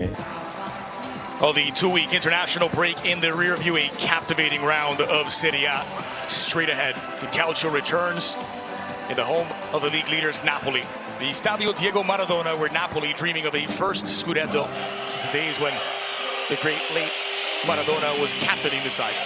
Well, the two-week international break in the rear view, a captivating round of Serie A. Straight ahead, the Calcio returns in the home of the league leaders, Napoli. The Stadio Diego Maradona, where Napoli dreaming of a first Scudetto since the days when the great late Maradona was captaining the side.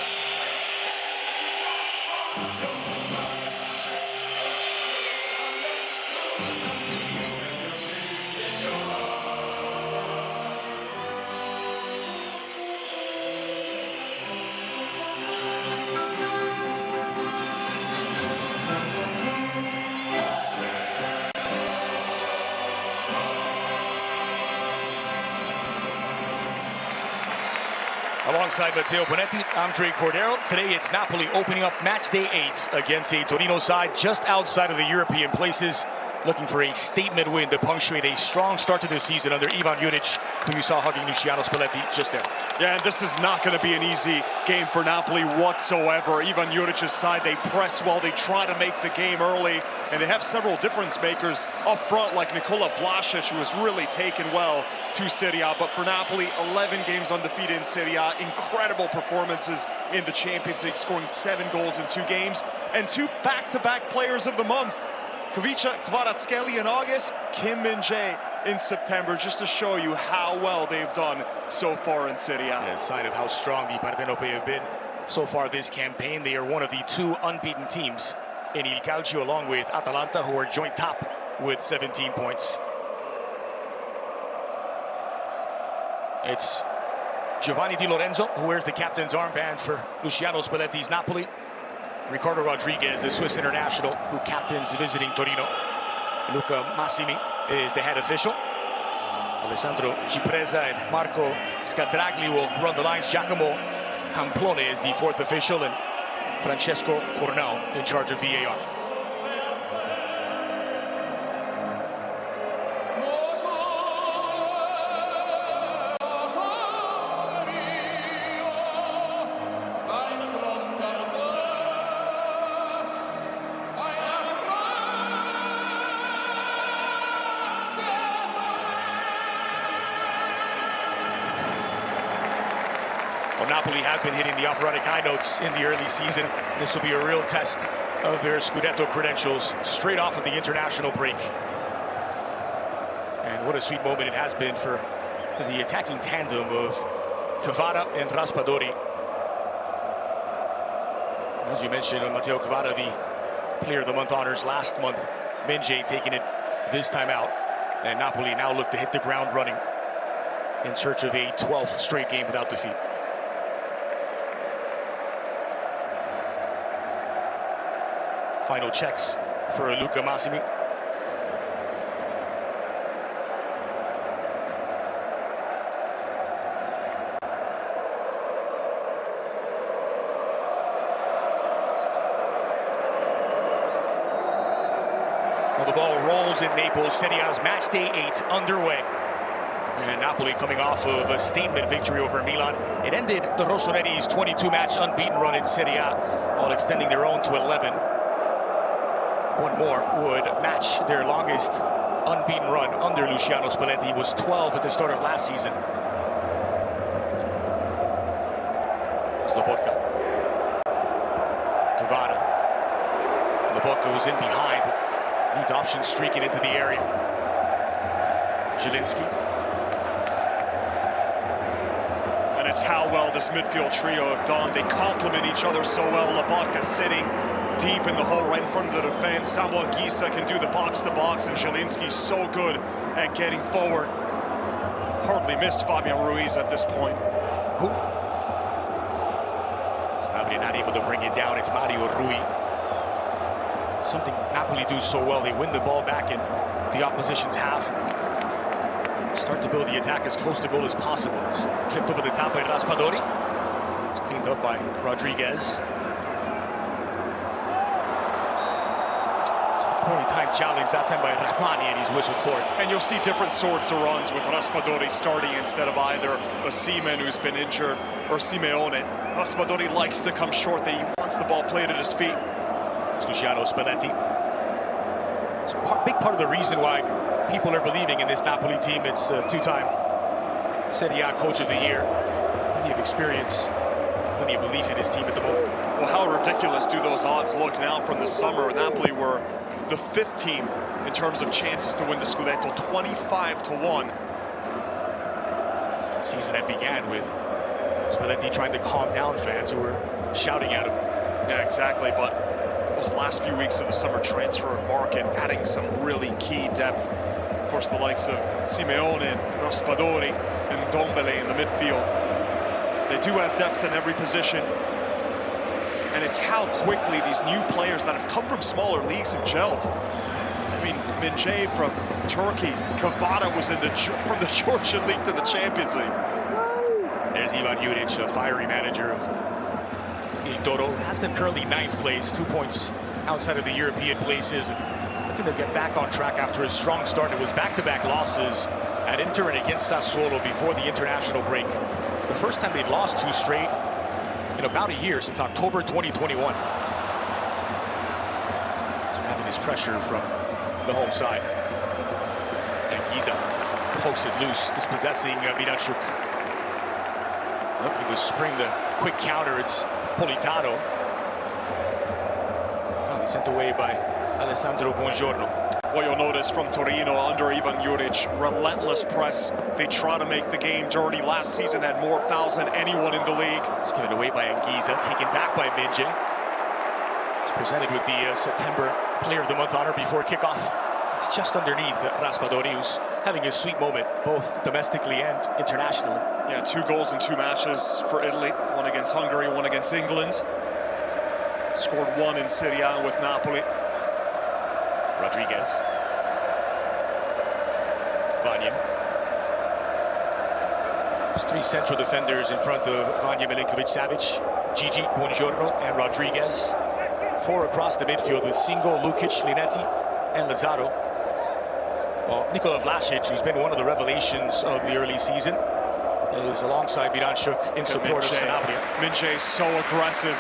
Alongside Matteo Bonetti, I'm Dre Cordero. Today it's Napoli opening up match day 8 against a Torino side just outside of the European places, looking for a statement win to punctuate a strong start to the season under Ivan Juric, who you saw hugging Luciano Spalletti just there. Yeah, and this is not going to be an easy game for Napoli whatsoever. Ivan Juric's side, they press well, they try to make the game early, and they have several difference makers up front, like Nikola Vlasic, who has really taken well to Serie A. But for Napoli, 11 games undefeated in Serie A, incredible performances in the Champions League, scoring 7 goals in 2 games, and 2 back-to-back players of the month. Kvicha Kvaratskhelia in August, Kim Min-jae in September, just to show you how well they've done so far in Serie A. Yeah, a sign of how strong the Partenope have been so far this campaign. They are one of the 2 unbeaten teams in Il Calcio, along with Atalanta, who are joint top with 17 points. It's Giovanni Di Lorenzo, who wears the captain's armband for Luciano Spalletti's Napoli. Ricardo Rodriguez, the Swiss international, who captains visiting Torino. Luca Massimi is the head official. Alessandro Cipresa and Marco Scadragli will run the lines. Giacomo Camplone is the 4th official, and Francesco Fornau in charge of VAR. Well, Napoli have been hitting the operatic high notes in the early season. This will be a real test of their Scudetto credentials straight off of the international break. And what a sweet moment it has been for the attacking tandem of Kvara and Raspadori. As you mentioned, Matteo Kvara, the Player of the Month honors last month. Min-jae taking it this time out. And Napoli now look to hit the ground running in search of a 12th straight game without defeat. Final checks for Luca Massimi. Well, the ball rolls in Naples. Serie A's match day 8 underway. And Napoli coming off of a statement victory over Milan. It ended the Rossoneri's 22-match unbeaten run in Serie A, while extending their own to 11. One more would match their longest unbeaten run under Luciano Spalletti. He was 12 at the start of last season. Lobotka. Kvara. Lobotka was in behind, but needs options streaking into the area. Zielinski. And it's how well this midfield trio have done. They complement each other so well. Lobotka sitting deep in the hole right in front of the defense. Samuel Gisa can do the box-to-box, and Zielinski's so good at getting forward. Hardly missed Fabian Ruiz at this point. Who? So Napoli not able to bring it down. It's Mario Rui. Something Napoli do so well. They win the ball back in the opposition's half. Start to build the attack as close to goal as possible. It's clipped over the top by Raspadori. It's cleaned up by Rodriguez. Point time challenge, that time by Rahmani, and he's whistled for it. And you'll see different sorts of runs with Raspadori starting instead of either Osimhen, who's been injured, or Simeone. Raspadori likes to come short. He wants the ball played at his feet. It's Luciano Spalletti. It's a big part of the reason why people are believing in this Napoli team. It's 2-time Serie A Coach of the Year. Plenty of experience, plenty of belief in his team at the moment. Well, how ridiculous do those odds look now from the summer? Napoli were the 5th team in terms of chances to win the Scudetto, 25-1. Season that began with Spalletti trying to calm down fans who were shouting at him. Yeah, exactly, but those last few weeks of the summer transfer market adding some really key depth. Of course, the likes of Simeone, Raspadori, and Dombele in the midfield. They do have depth in every position. And it's how quickly these new players that have come from smaller leagues have gelled. I mean, Minje from Turkey, Kvara was from the Georgian League to the Champions League. There's Ivan Juric, a fiery manager of Il Toro. Has them currently 9th place, 2 points outside of the European places. Looking to get back on track after a strong start. It was back-to-back losses at Inter and against Sassuolo before the international break. It's the first time they'd lost 2 straight in about a year, since October 2021. So having his pressure from the home side. And Giza pokes it loose, dispossessing Miranchuk. Looking to spring the quick counter, it's Politano. Oh, sent away by Alessandro Buongiorno. What you'll notice from Torino under Ivan Juric, relentless press. They try to make the game dirty. Last season had more fouls than anyone in the league. It's given away by Anguissa, taken back by Minje. It's presented with the September Player of the Month honor before kickoff. It's just underneath Raspadori, who's having a sweet moment, both domestically and internationally. Yeah, 2 goals in 2 matches for Italy. 1 against Hungary, 1 against England. Scored 1 in Serie A with Napoli. Rodriguez. Vanya. There's 3 central defenders in front of Vanya, Milinkovic-Savic, Gigi, Buongiorno, and Rodriguez. 4 across the midfield with Singo, Lukic, Linetti, and Lazzaro. Well, Nikola Vlasic, who's been one of the revelations of the early season, is alongside Miranchuk in support of Sanabria. Minje is so aggressive.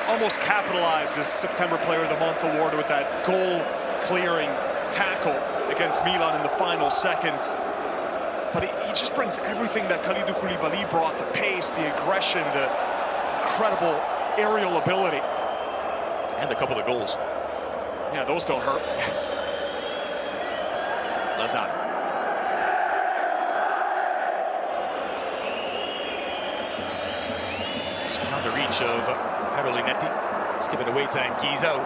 Almost capitalized his September Player of the Month award with that goal-clearing tackle against Milan in the final seconds. But he just brings everything that Kalidou Koulibaly brought, the pace, the aggression, the incredible aerial ability. And a couple of goals. Yeah, those don't hurt. Lazzaro. It's beyond the reach of Linetti. It's given away to Anguissa.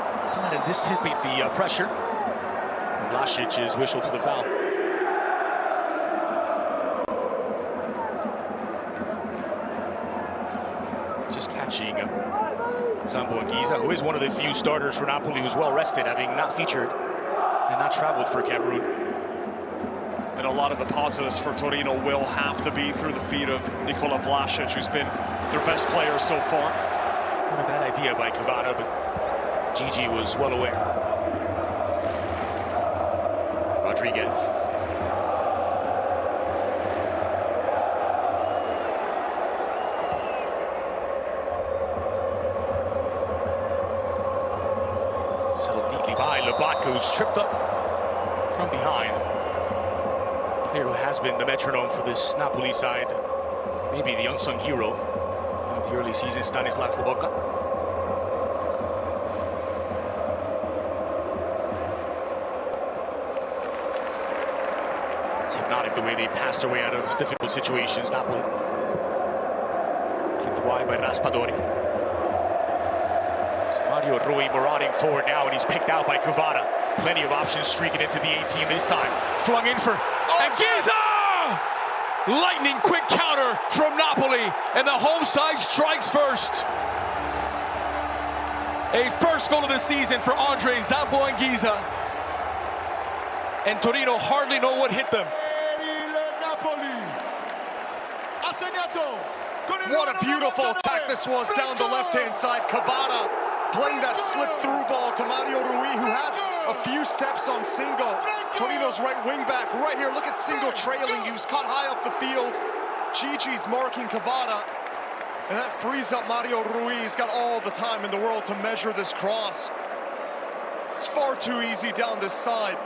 Not anticipate the pressure. And Vlasic is whistled for the foul. Just catching Zambo Anguissa, who is one of the few starters for Napoli who's well rested, having not featured and not traveled for Cameroon. And a lot of the positives for Torino will have to be through the feet of Nikola Vlasic, who's been their best player so far. Not a bad idea by Kvara, but Gigi was well aware. Rodriguez. Settled neatly by Lubaka, who's tripped up from behind. Player who has been the metronome for this Napoli side. Maybe the unsung hero of the early season, Stanislav Lobotka. It's hypnotic the way they passed their way out of difficult situations, Napoli. Kicked wide by Raspadori. So Mario Rui marauding forward now, and he's picked out by Kvara. Plenty of options streaking into the 18 this time. Flung in for Anguissa! Lightning quick counter from Napoli, and the home side strikes first. A first goal of the season for Andre Zambo Anguissa. And Torino hardly know what hit them. What a beautiful attack this was down the left-hand side. Kvara playing that slip-through ball to Mario Rui, who had a few steps on Singo. Torino's right wing back right here. Look at Singo trailing. He was caught high up the field. Gigi's marking Kvara, and that frees up Mario Rui. He's got all the time in the world to measure this cross. It's far too easy down this side.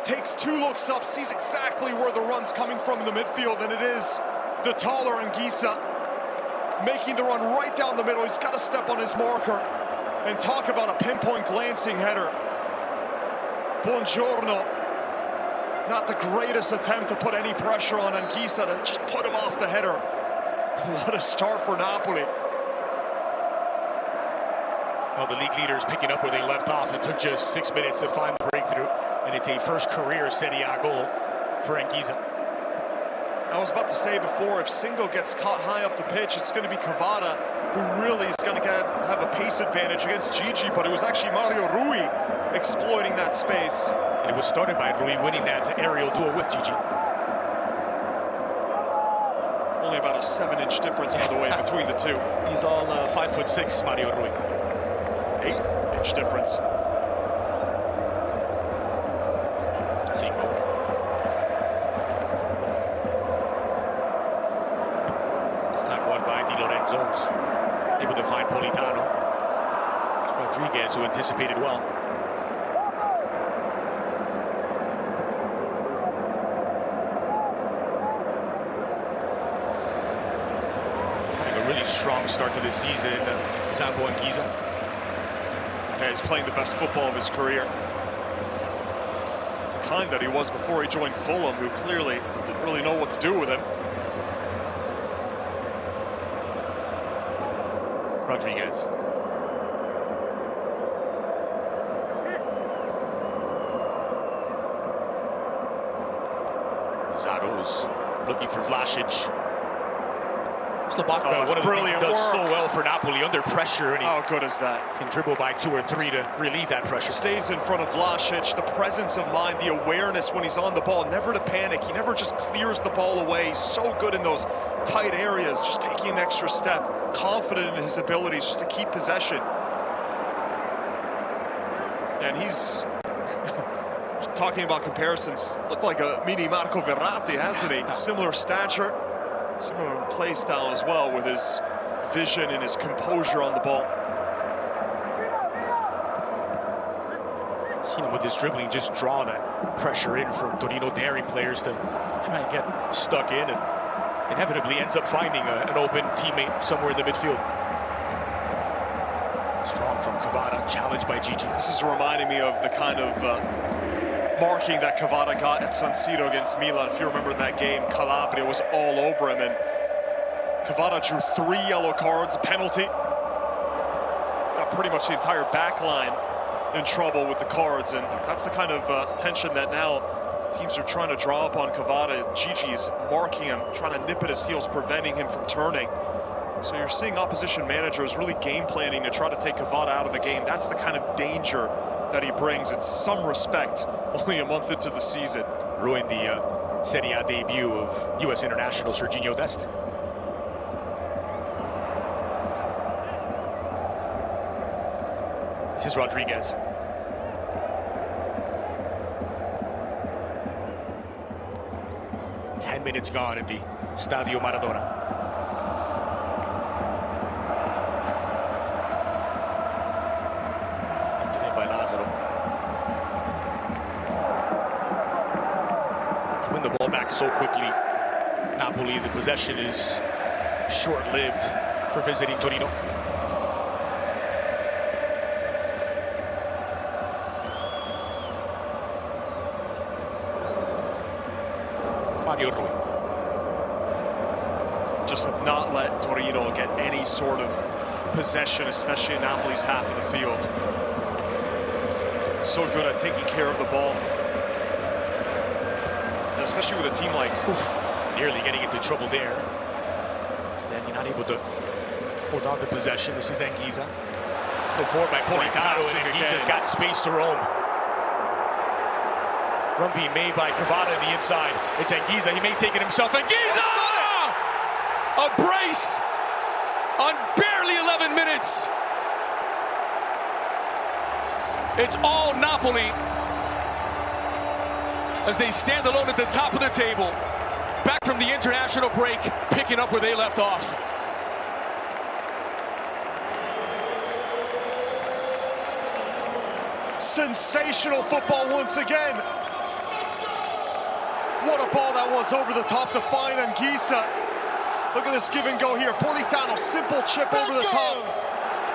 takes 2 looks up, sees exactly where the run's coming from in the midfield, and it is the taller Anguissa making the run right down the middle. He's got to step on his marker, and talk about a pinpoint glancing header. Buongiorno, not the greatest attempt to put any pressure on Anguissa to just put him off the header. What a start for Napoli. Well, the league leaders picking up where they left off. It took just 6 minutes to find the breakthrough, and it's a first career Serie A goal for Anguissa. I was about to say before, if Singo gets caught high up the pitch, it's going to be Kvara who really is going to have a pace advantage against Gigi, but it was actually Mario Rui exploiting that space. And it was started by Rui winning that aerial duel with Gigi. Only about a 7-inch difference, by the way, between the two. He's all 5'6", Mario Rui. 8-inch difference. Singo. This time won by Di Lorenzo's. Able to find Politano. It's Rodriguez who anticipated well. Having a really strong start to this season, Zambo Anguissa. Yeah, he's playing the best football of his career. The kind that he was before he joined Fulham, who clearly didn't really know what to do with him. Rodriguez. Zaro's looking for Vlasic. Slabaka, one of the things he does so well for Napoli under pressure, and he how good is that? Can dribble by 2 or 3 to relieve that pressure. Stays in front of Vlasic, the presence of mind, the awareness when he's on the ball, never to panic. He never just clears the ball away. He's so good in those tight areas, just taking an extra step, confident in his abilities just to keep possession. And he's talking about comparisons, looked like a mini Marco Verratti, hasn't he? Similar stature, similar play style as well, with his vision and his composure on the ball. Seen him with his dribbling just draw that pressure in from Torino daring players to try and get stuck in, and inevitably ends up finding an open teammate somewhere in the midfield. Strong from Kvara, challenged by Gigi. This is reminding me of the kind of marking that Kvara got at San Siro against Milan. If you remember that game, Calabria was all over him, and Kvara drew 3 yellow cards, a penalty. Got pretty much the entire back line in trouble with the cards, and that's the kind of attention that now teams are trying to draw up on Kvara. Gigi's marking him, trying to nip at his heels, preventing him from turning. So you're seeing opposition managers really game planning to try to take Kvara out of the game. That's the kind of danger that he brings. It's some respect only a month into the season. Ruined the Serie A debut of U.S. international Serginho Dest. This is Rodriguez. Minutes gone at the Stadio Maradona. Lifted in by Lazaro. To win the ball back so quickly, Napoli, the possession is short-lived for visiting Torino. Mario Rui. Just have not let Torino get any sort of possession, especially in Napoli's half of the field. So good at taking care of the ball. And especially with a team like... Nearly getting into trouble there. And then you're not able to hold on to possession. This is Anguissa. Put forward by Politano, and Anguissa's got space to roam. Run being made by Kvara on the inside. It's Anguissa. He may take it himself. Anguissa! A brace on barely 11 minutes. It's all Napoli as they stand alone at the top of the table. Back from the international break, picking up where they left off. Sensational football once again. What a ball that was over the top to find Anguissa. Look at this give and go here. Politano, simple chip over the top.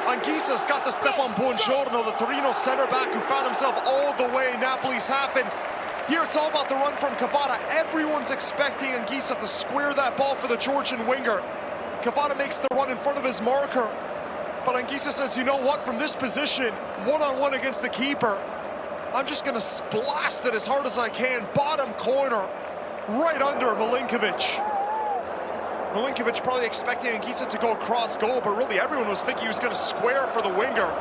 Anguissa's got to step on Buongiorno, the Torino center back who found himself all the way in Napoli's half. And here it's all about the run from Cavada. Everyone's expecting Anguissa to square that ball for the Georgian winger. Cavada makes the run in front of his marker. But Anguissa says, you know what, from this position, one-on-one against the keeper, I'm just gonna blast it as hard as I can. Bottom corner, right under Milinkovic. Milinkovic probably expecting Anguissa to go across goal, but really everyone was thinking he was gonna square for the winger.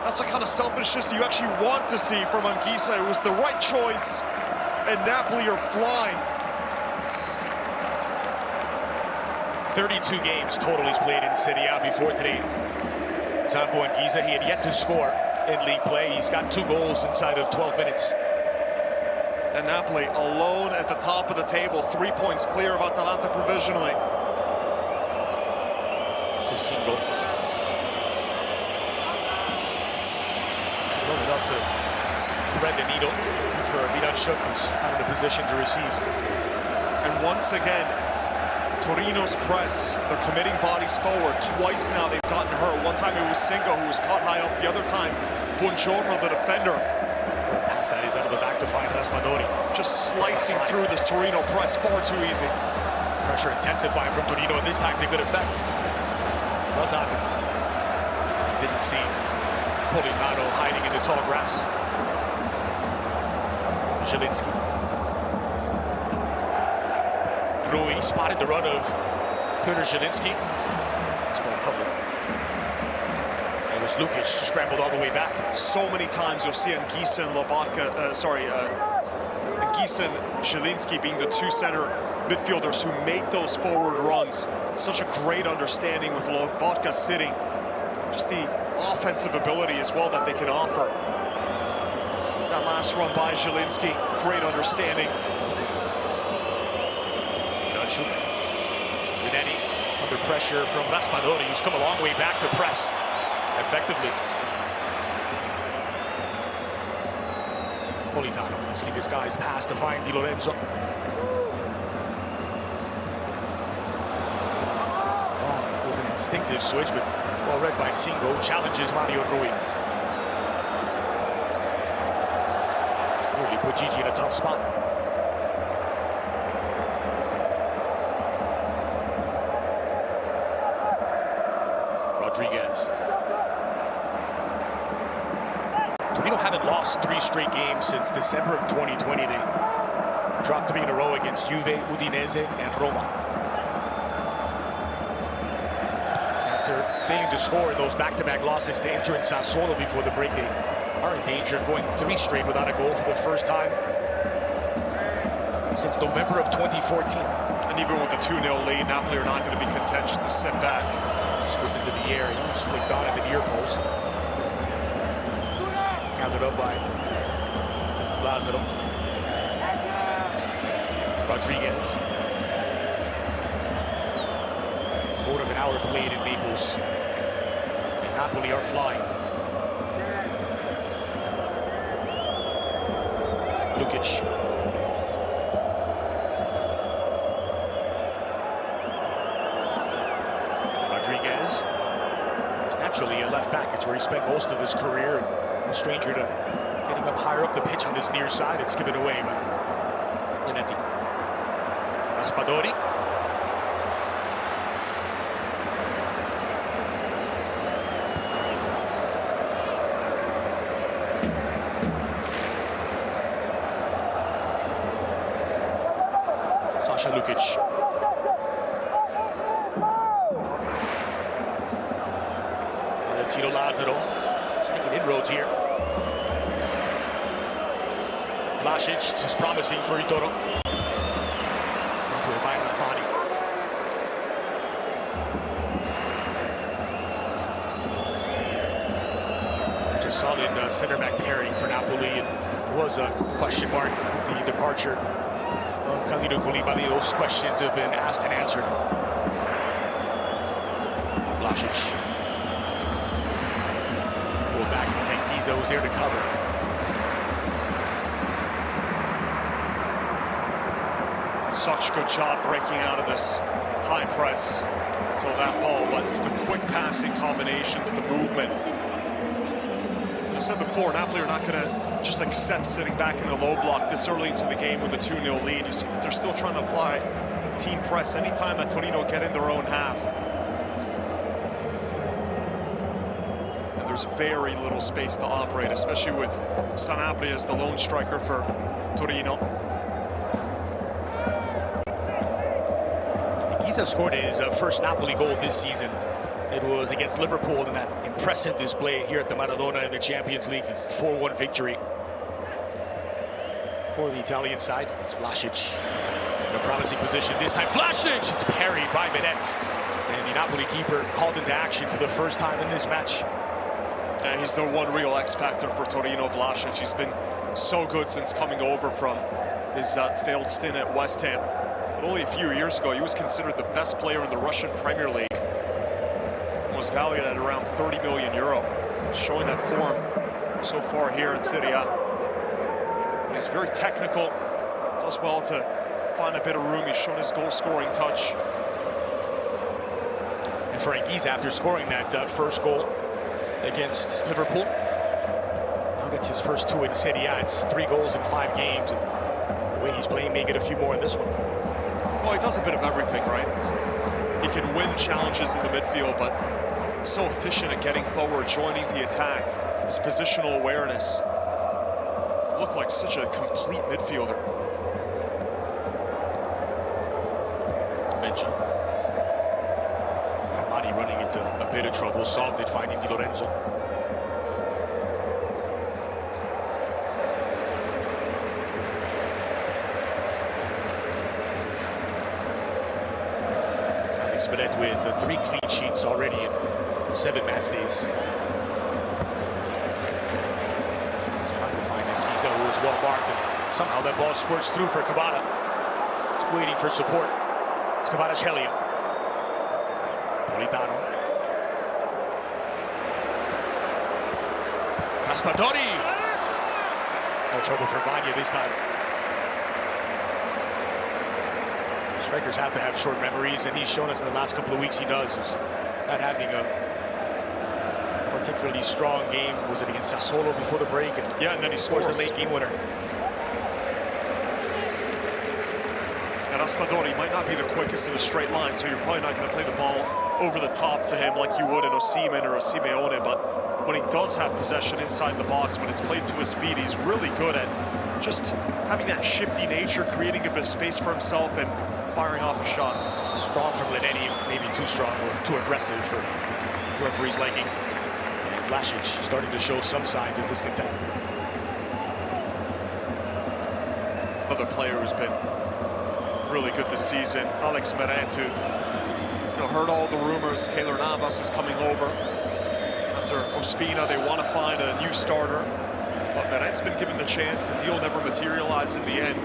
That's the kind of selfishness you actually want to see from Anguissa. It was the right choice, and Napoli are flying. 32 games total he's played in Serie A before today. Zambo Anguissa, he had yet to score in league play. He's got 2 goals inside of 12 minutes. And Napoli alone at the top of the table, 3 points clear of Atalanta provisionally. It's a single. Not enough to thread the needle for Milan Shuk, who's not in a position to receive. And once again, Torino's press, they're committing bodies forward. Twice now they've gotten hurt. One time it was Singo who was caught high up. The other time, Buongiorno, the defender. Pass that is out of the back to find Raspadori. Just slicing through this Torino press far too easy. Pressure intensifying from Torino, and this time to good effect. Lozano. Didn't see Politano hiding in the tall grass. Zielinski. Rui spotted the run of Piotr Zielinski. It's well covered. It was Lukic scrambled all the way back. So many times you'll see Anguissa and Anguissa and Zielinski being the 2 center midfielders who make those forward runs. Such a great understanding with Lobotka sitting. Just the offensive ability as well that they can offer. That last run by Zielinski, great understanding. Minetti under pressure from Raspadori, who's come a long way back to press effectively. Politano, nicely disguised pass to find Di Lorenzo. Oh, it was an instinctive switch, but well read by Singo. Challenges Mario Rui. Really put Gigi in a tough spot. Rodriguez. Torino haven't lost 3 straight games since December of 2020. They dropped 3 in a row against Juve, Udinese, and Roma. After failing to score in those back-to-back losses to Inter and Sassuolo before the break, they are in danger of going 3 straight without a goal for the first time since November of 2014. And even with a 2-0 lead, Napoli are not going to be content just to sit back. Scooped into the air, he was flicked on at the near post. Gathered up by Lazaro. Rodriguez. Quarter of an hour played in Naples. And Napoli are flying. Lukic. Rodriguez. He's naturally a left back. It's where he spent most of his career. No stranger to getting up higher up the pitch on this near side. It's given away by Linetti. Raspadori. Sasha Lukic. Tito Lazaro is making inroads here. Vlasic is promising for Itoro. Into by Rahmani. Just solid center back pairing for Napoli. It was a question mark with the departure of Kalidou Koulibaly. Those questions have been asked and answered. Vlasic. Back and Anguissa was there to cover. Such good job breaking out of this high press until that ball, but it's the quick passing combinations, the movement. As I said before, Napoli are not going to just accept sitting back in the low block this early into the game with a 2-0 lead. You see that they're still trying to apply team press anytime that Torino get in their own half. And there's very little space to operate, especially with Sanabria as the lone striker for Torino. Giza scored his first Napoli goal this season. It was against Liverpool in that impressive display here at the Maradona in the Champions League 4-1 victory for the Italian side. It's Vlasic in a promising position. This time Vlasic! It's parried by Meret. And the Napoli keeper called into action for the first time in this match. He's the one real X factor for Torino, Vlasic. He's been so good since coming over from his failed stint at West Ham. But only a few years ago, he was considered the best player in the Russian Premier League. Was valued at around 30 million euro, showing that form so far here in Serie A. But he's very technical, does well to find a bit of room. He's shown his goal-scoring touch. And for Giza, after scoring that first goal against Liverpool, now gets his first 2 in Serie A. It's 3 goals in 5 games. And the way he's playing may get a few more in this one. Well, he does a bit of everything, right? He can win challenges in the midfield, but so efficient at getting forward, joining the attack. His positional awareness. Looked like such a complete midfielder. Mention. Armani running into a bit of trouble. Solved it, finding Di Lorenzo. Alex Meret with 3 clean sheets already in 7 match days. He's trying to find Giza, who was well marked, and somehow that ball squirts through for Kvara. He's waiting for support. It's Kvaratskhelia. Politano. Raspadori. No trouble for Vanya this time. Strikers have to have short memories, and he's shown us in the last couple of weeks he does. He's not having a particularly strong game. Was it against Sassuolo before the break? And yeah, and then he scores a late game winner. And Raspadori might not be the quickest in a straight line, so you're probably not going to play the ball over the top to him like you would in Osimhen or a Simeone. But when he does have possession inside the box, when it's played to his feet, he's really good at just having that shifty nature, creating a bit of space for himself and firing off a shot. Strong from Leneni, maybe too strong or too aggressive for the referee's liking. And Vlasic starting to show some signs of discontent. Another player who's been really good this season, Alex Meret, who heard all the rumors. Keylor Navas is coming over. After Ospina, they want to find a new starter. But Meret's been given the chance. The deal never materialized in the end.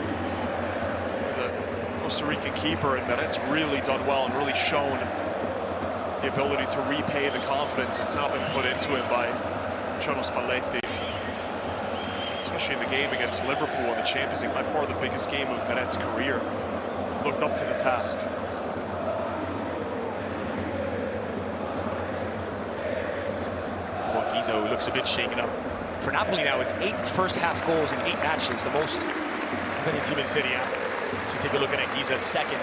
Costa Rican keeper, and Meret's really done well and really shown the ability to repay the confidence that's now been put into him by Luciano Spalletti. Especially in the game against Liverpool in the Champions League, by far the biggest game of Meret's career. Looked up to the task. Giza, who looks a bit shaken up. For Napoli now, it's 8 first-half goals in 8 matches, the most of any team in Serie A. So take a look at Giza's second.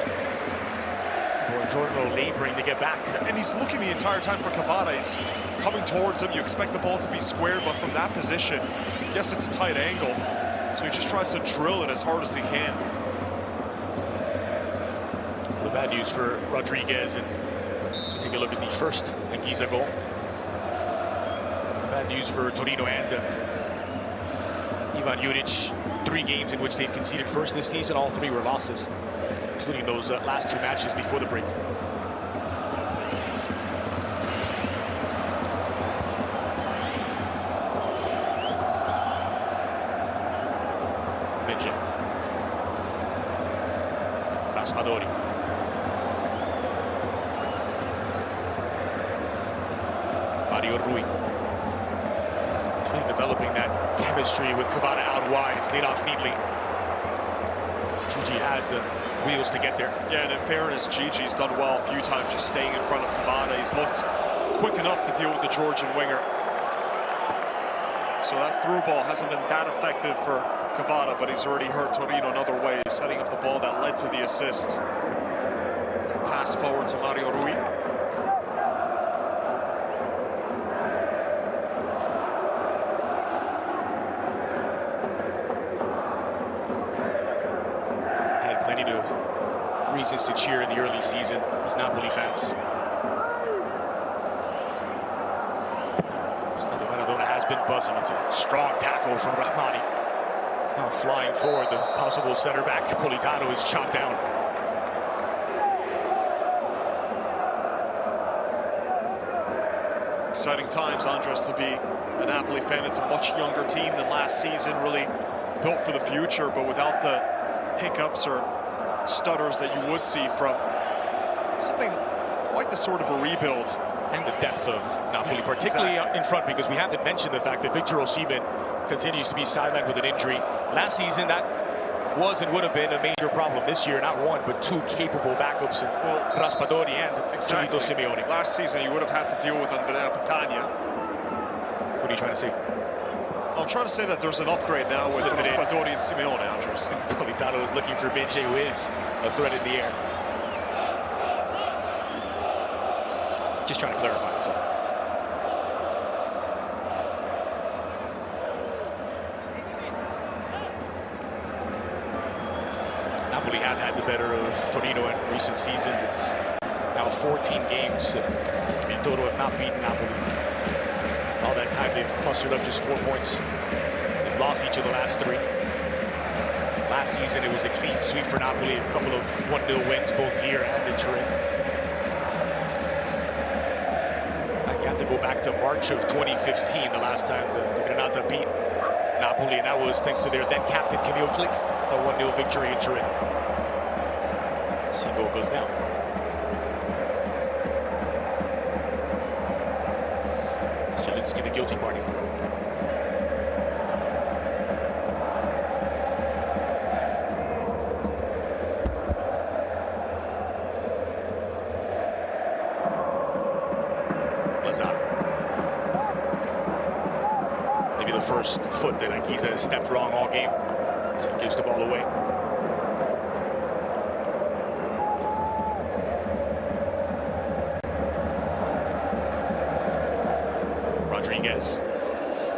Buongiorno laboring to get back. And he's looking the entire time for Kvara. He's coming towards him. You expect the ball to be squared, but from that position, yes, it's a tight angle. So he just tries to drill it as hard as he can. The bad news for Rodriguez. And so take a look at the first Giza goal. The bad news for Torino and Ivan Juric. 3 games in which they've conceded first this season. All 3 were losses, including those last 2 matches before the break. Benja. Raspadori. Mario Rui. Really developing that chemistry with Kvara out wide. It's laid off neatly. Gigi has the wheels to get there. Yeah, and in fairness, Gigi's done well a few times just staying in front of Cavada. He's looked quick enough to deal with the Georgian winger. So that through ball hasn't been that effective for Cavada, but he's already hurt Torino in other ways, setting up the ball that led to the assist. Pass forward to Mario Rui. Had plenty of reasons to cheer in the early season, these Napoli fans. Has been buzzing. It's a strong tackle from Rahmani. Now flying forward, the possible center back Politano is chopped down. Exciting times, Andres, to be a Napoli fan. It's a much younger team than last season, really built for the future, but without the hiccups or stutters that you would see from something quite the sort of a rebuild. And the depth of Napoli, particularly in front, because we haven't mentioned the fact that Victor Osimhen continues to be sidelined with an injury. Last season, that was and would have been a major problem. This year, not one, but two capable backups in Raspadori and Chito Simeone. Last season, you would have had to deal with Andrea Petagna. What are you trying to say? I'm trying to say that there's an upgrade now with Raspadori and Simeone, Andres. Politano is looking for Minje, who is a threat in the air. Just trying to clarify. So. Napoli have had the better of Torino in recent seasons. It's now 14 games. Il Toro have not beaten Napoli. All that time they've mustered up just 4 points. They've lost each of the last 3. Last season it was a clean sweep for Napoli. A couple of 1-0 wins both here and in Turin. You have to go back to March of 2015, the last time the Granata beat Napoli, and that was thanks to their then captain Camille Click, a 1-0 victory in Turin. Single goes down. Zielinski, the guilty party. Maybe the first foot that Anguissa has stepped wrong all game. So he gives the ball away. Rodriguez.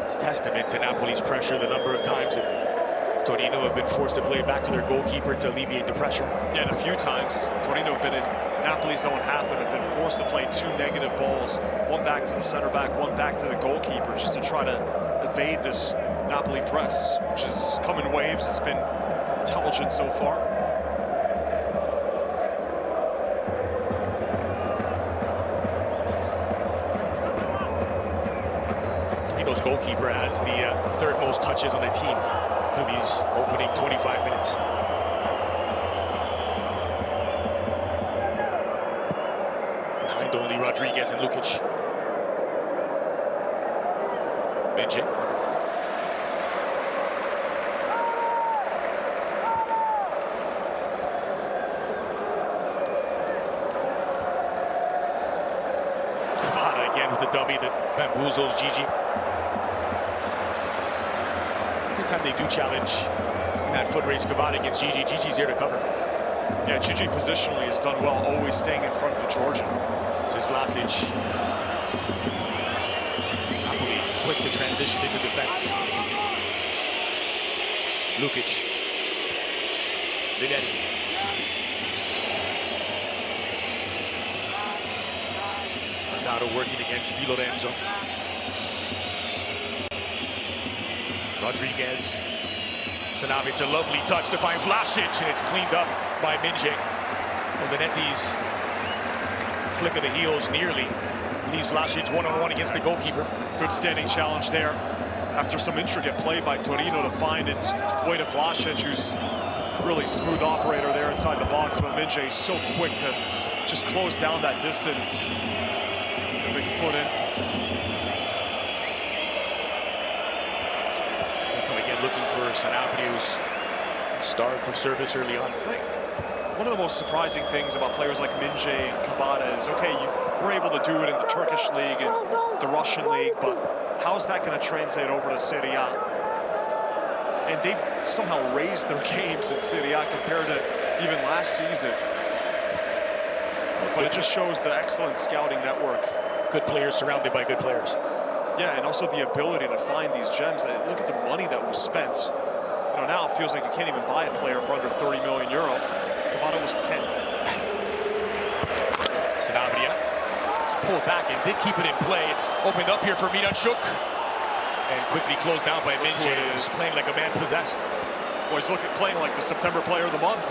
It's a testament to Napoli's pressure, the number of times that Torino have been forced to play it back to their goalkeeper to alleviate the pressure. Yeah, and a few times Torino have been in Napoli's own half and have been forced to play 2 negative balls, one back to the center back, one back to the goalkeeper, just to try to evade this Napoli press, which has come in waves. It's been intelligent so far. Torino's goalkeeper has the 3rd most touches on the team through these opening 25 minutes. Only Rodriguez and Lukic. Minje. Cavada again with a dummy that bamboozles Gigi. Every time they do challenge in that foot race, Cavada against Gigi, Gigi's there to cover. Yeah, Gigi positionally has done well, always staying in front of the Georgian. This is Vlasic. Napoli quick to transition into defense. Lukic. Linetti. Mazzaro working against Di Lorenzo. Rodriguez. Sanabi, it's a lovely touch to find Vlasic, and it's cleaned up by Minje. Well, Linetti's flick of the heels nearly leaves Vlasic one-on-one against the goalkeeper. Good standing challenge there after some intricate play by Torino to find its way to Vlasic, who's a really smooth operator there inside the box, but Minje is so quick to just close down that distance. Get a big foot in. They come again looking for Sanabria, who's Starved of service early on. One of the most surprising things about players like Minje and Kvara is, okay, you were able to do it in the Turkish league and the Russian league, but how's that going to translate over to Serie A? And they've somehow raised their games in Serie A compared to even last season. But it just shows the excellent scouting network. Good players surrounded by good players. Yeah, and also the ability to find these gems. And look at the money that was spent. You know, now it feels like you can't even buy a player for under 30 million euro. Kvara was 10. Sanabria just pulled back and did keep it in play. It's opened up here for Miranchuk. And quickly closed down by Minje, who's playing like a man possessed. Well, he's playing like the September player of the month.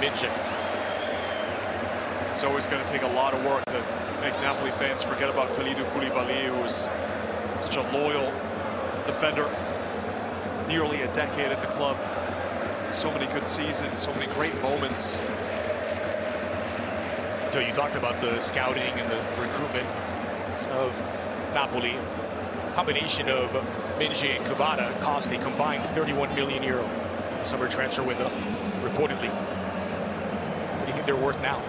Minje. It's always going to take a lot of work to make Napoli fans forget about Kalidou Koulibaly, who was such a loyal defender, nearly a decade at the club. So many good seasons, so many great moments. So you talked about the scouting and the recruitment of Napoli. Combination of Minje and Kvara cost a combined 31 million euro in the summer transfer window, reportedly. What do you think they're worth now?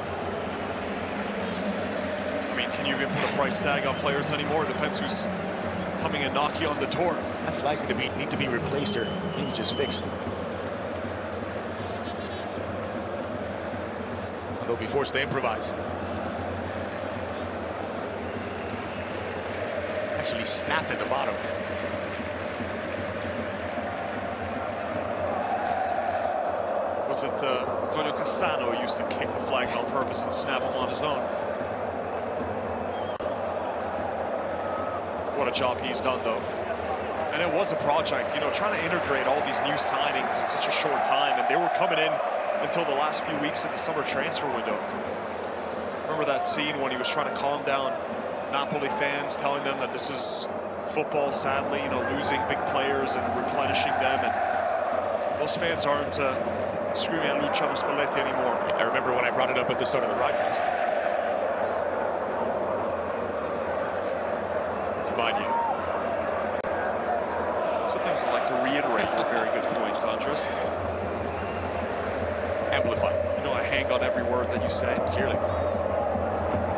I mean, can you even put a price tag on players anymore? It depends who's coming and knocking on the door. That flag's going to need to be replaced or maybe just fixed. They'll be forced to improvise. Actually snapped at the bottom. Was it Antonio Cassano who used to kick the flags on purpose and snap them on his own? What a job he's done, though. And it was a project, you know, trying to integrate all these new signings in such a short time, and they were coming in until the last few weeks of the summer transfer window. Remember that scene when he was trying to calm down Napoli fans, telling them that this is football, sadly, you know, losing big players and replenishing them, and those fans aren't screaming at Luciano Spalletti anymore. I remember when I brought it up at the start of the broadcast. Zbigniew. Sometimes I like to reiterate your very good points, Andres. Amplify. You know, I hang on every word that you say. Clearly.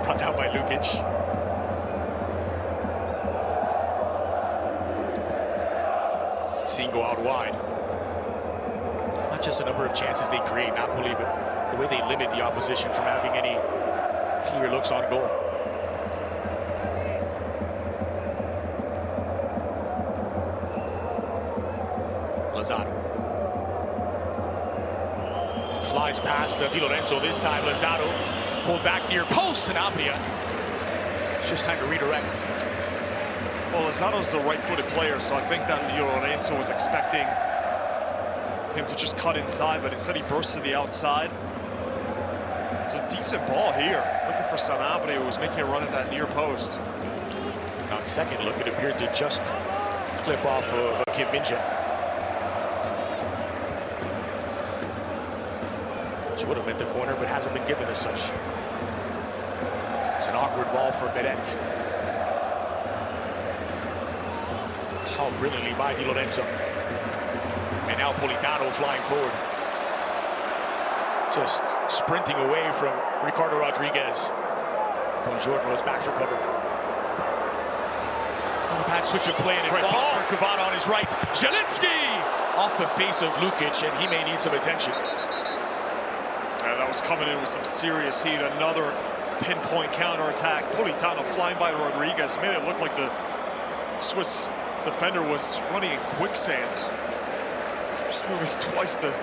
Brought down by Lukic. Seeing go out wide. It's not just a number of chances they create, Napoli, but the way they limit the opposition from having any clear looks on goal. Lazaro. Flies past Di Lorenzo this time. Lazaro pulled back near post. Sanabria. It's just time to redirect. Well, Lazaro's a right-footed player, so I think that Di Lorenzo was expecting him to just cut inside, but instead he bursts to the outside. It's a decent ball here. Looking for Sanabria, who was making a run at that near post. On second look, it appeared to just clip off of Kim Minje. Which would have meant the corner, but hasn't been given as such. It's an awkward ball for Meret. Saw brilliantly by Di Lorenzo. And now Politano flying forward. Just sprinting away from Ricardo Rodriguez. Buongiorno is back for cover. On a bad switch of play, and it falls for Kvara on his right. Zielinski off the face of Lukic, and he may need some attention. Yeah, that was coming in with some serious heat. Another pinpoint counterattack. Politano flying by Rodriguez. Made it look like the Swiss defender was running in quicksand. Just moving twice the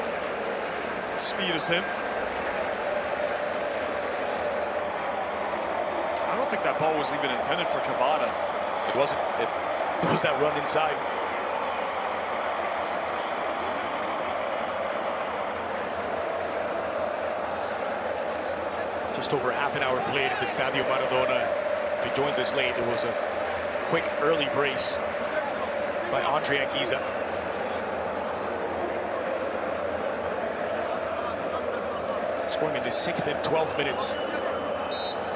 speed as him. I don't think that ball was even intended for Kvara. It wasn't. It was that run inside. Just over half an hour played at the Stadio Maradona. If you joined us late, it was a quick early brace by Andre Anguissa. Scoring in the 6th and 12th minutes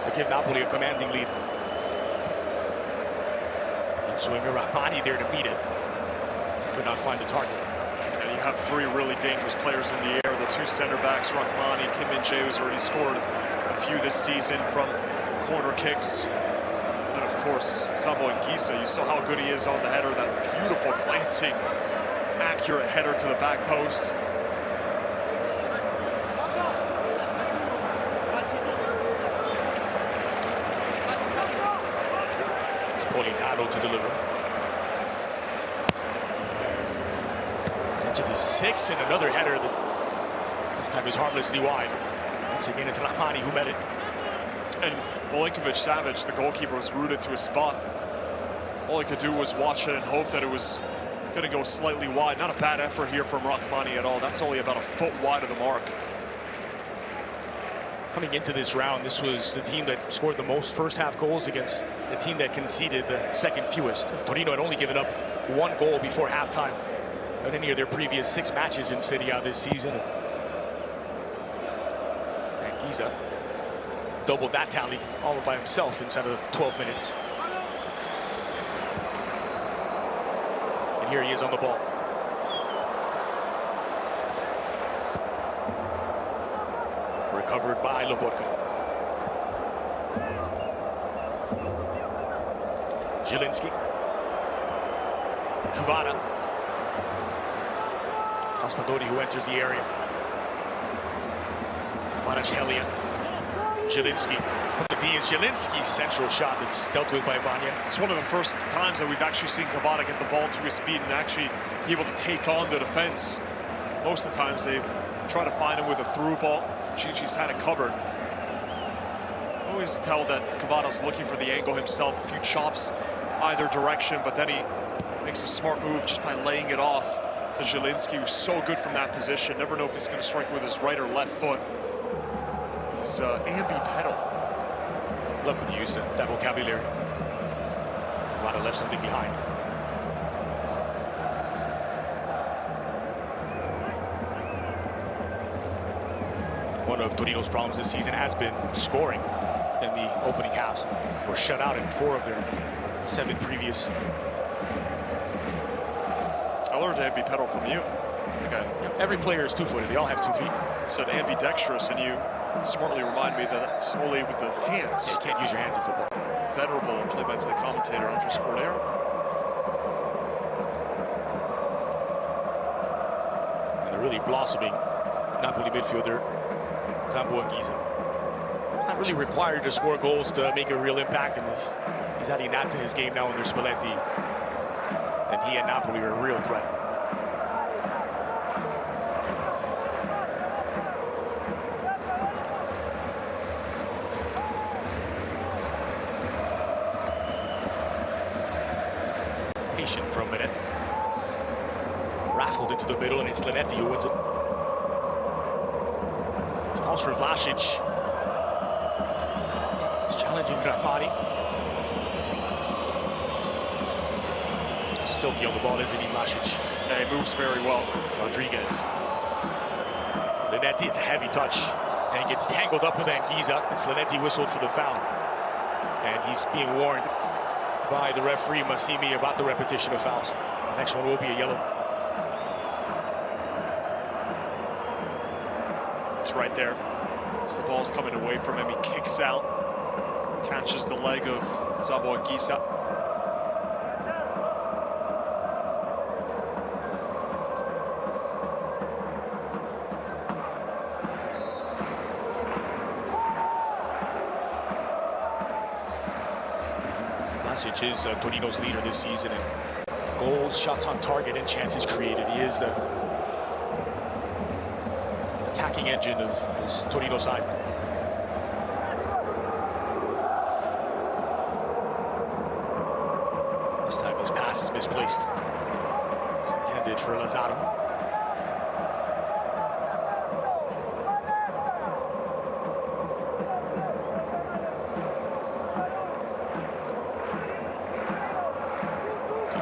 to give Napoli a commanding lead. And swinger Rahmani there to meet it. Could not find the target. And you have three really dangerous players in the air. The two center backs, Rahmani, Kim Min-jae, who's already scored a few this season from corner kicks. And of course, Sambo Anguissa, you saw how good he is on the header, that beautiful glancing, accurate header to the back post. It's Politano to deliver. To the 6 and another header that this time is harmlessly wide. Once again, it's Rahmani who met it. And Milinkovic-Savic, the goalkeeper, was rooted to his spot. All he could do was watch it and hope that it was going to go slightly wide. Not a bad effort here from Rahmani at all. That's only about a foot wide of the mark. Coming into this round, this was the team that scored the most first-half goals against the team that conceded the second fewest. Torino had only given up 1 goal before halftime in any of their previous 6 matches in Serie A this season. And Giza doubled that tally all by himself inside of 12 minutes. And here he is on the ball. Recovered by Lobotka. Zielinski. Kvara. Raspadori who enters the area. Kvaratskhelia. Zielinski. From the D is Zielinski's central shot that's dealt with by Vanya. It's one of the first times that we've actually seen Kvara get the ball to his feet and actually be able to take on the defense. Most of the times they've tried to find him with a through ball. Chichi's had it covered. Always tell that Kvara's looking for the angle himself. A few chops either direction, but then he makes a smart move just by laying it off to Zielinski, who's so good from that position. Never know if he's going to strike with his right or left foot. He's ambi-pedal. Love when you use that vocabulary. Kvara left something behind. One of Torino's problems this season has been scoring in the opening halves. We're shut out in 4 of their 7 previous. I learned ambi-pedal from you. Every player is 2-footed. They all have 2 feet. I said ambidextrous, and you smartly remind me that that's only with the hands. Yeah, you can't use your hands in football. Venerable and play-by-play commentator Andres Cordero. And the really blossoming Napoli midfielder, Sambo Anguissa. He's not really required to score goals to make a real impact, and if he's adding that to his game now under Spalletti, and he and Napoli are a real threat. Patient from Minetti. Raffled into the middle, and it's Linetti who wins it. Falls for Vlasic. He's challenging Rahmani. Silky on the ball, isn't he, Vlasic? Yeah, he moves very well. Rodriguez. Linetti, it's a heavy touch. And he gets tangled up with Anguissa. It's Linetti whistled for the foul. And he's being warned by the referee, Massimi, about the repetition of fouls. The next one will be a yellow. It's right there. As the ball's coming away from him, he kicks out, catches the leg of Sambo Anguissa. Vlasic is Torino's leader this season in goals, shots on target, and chances created. He is the attacking engine of this Torino side. This time his pass is misplaced. It's intended for Lazaro.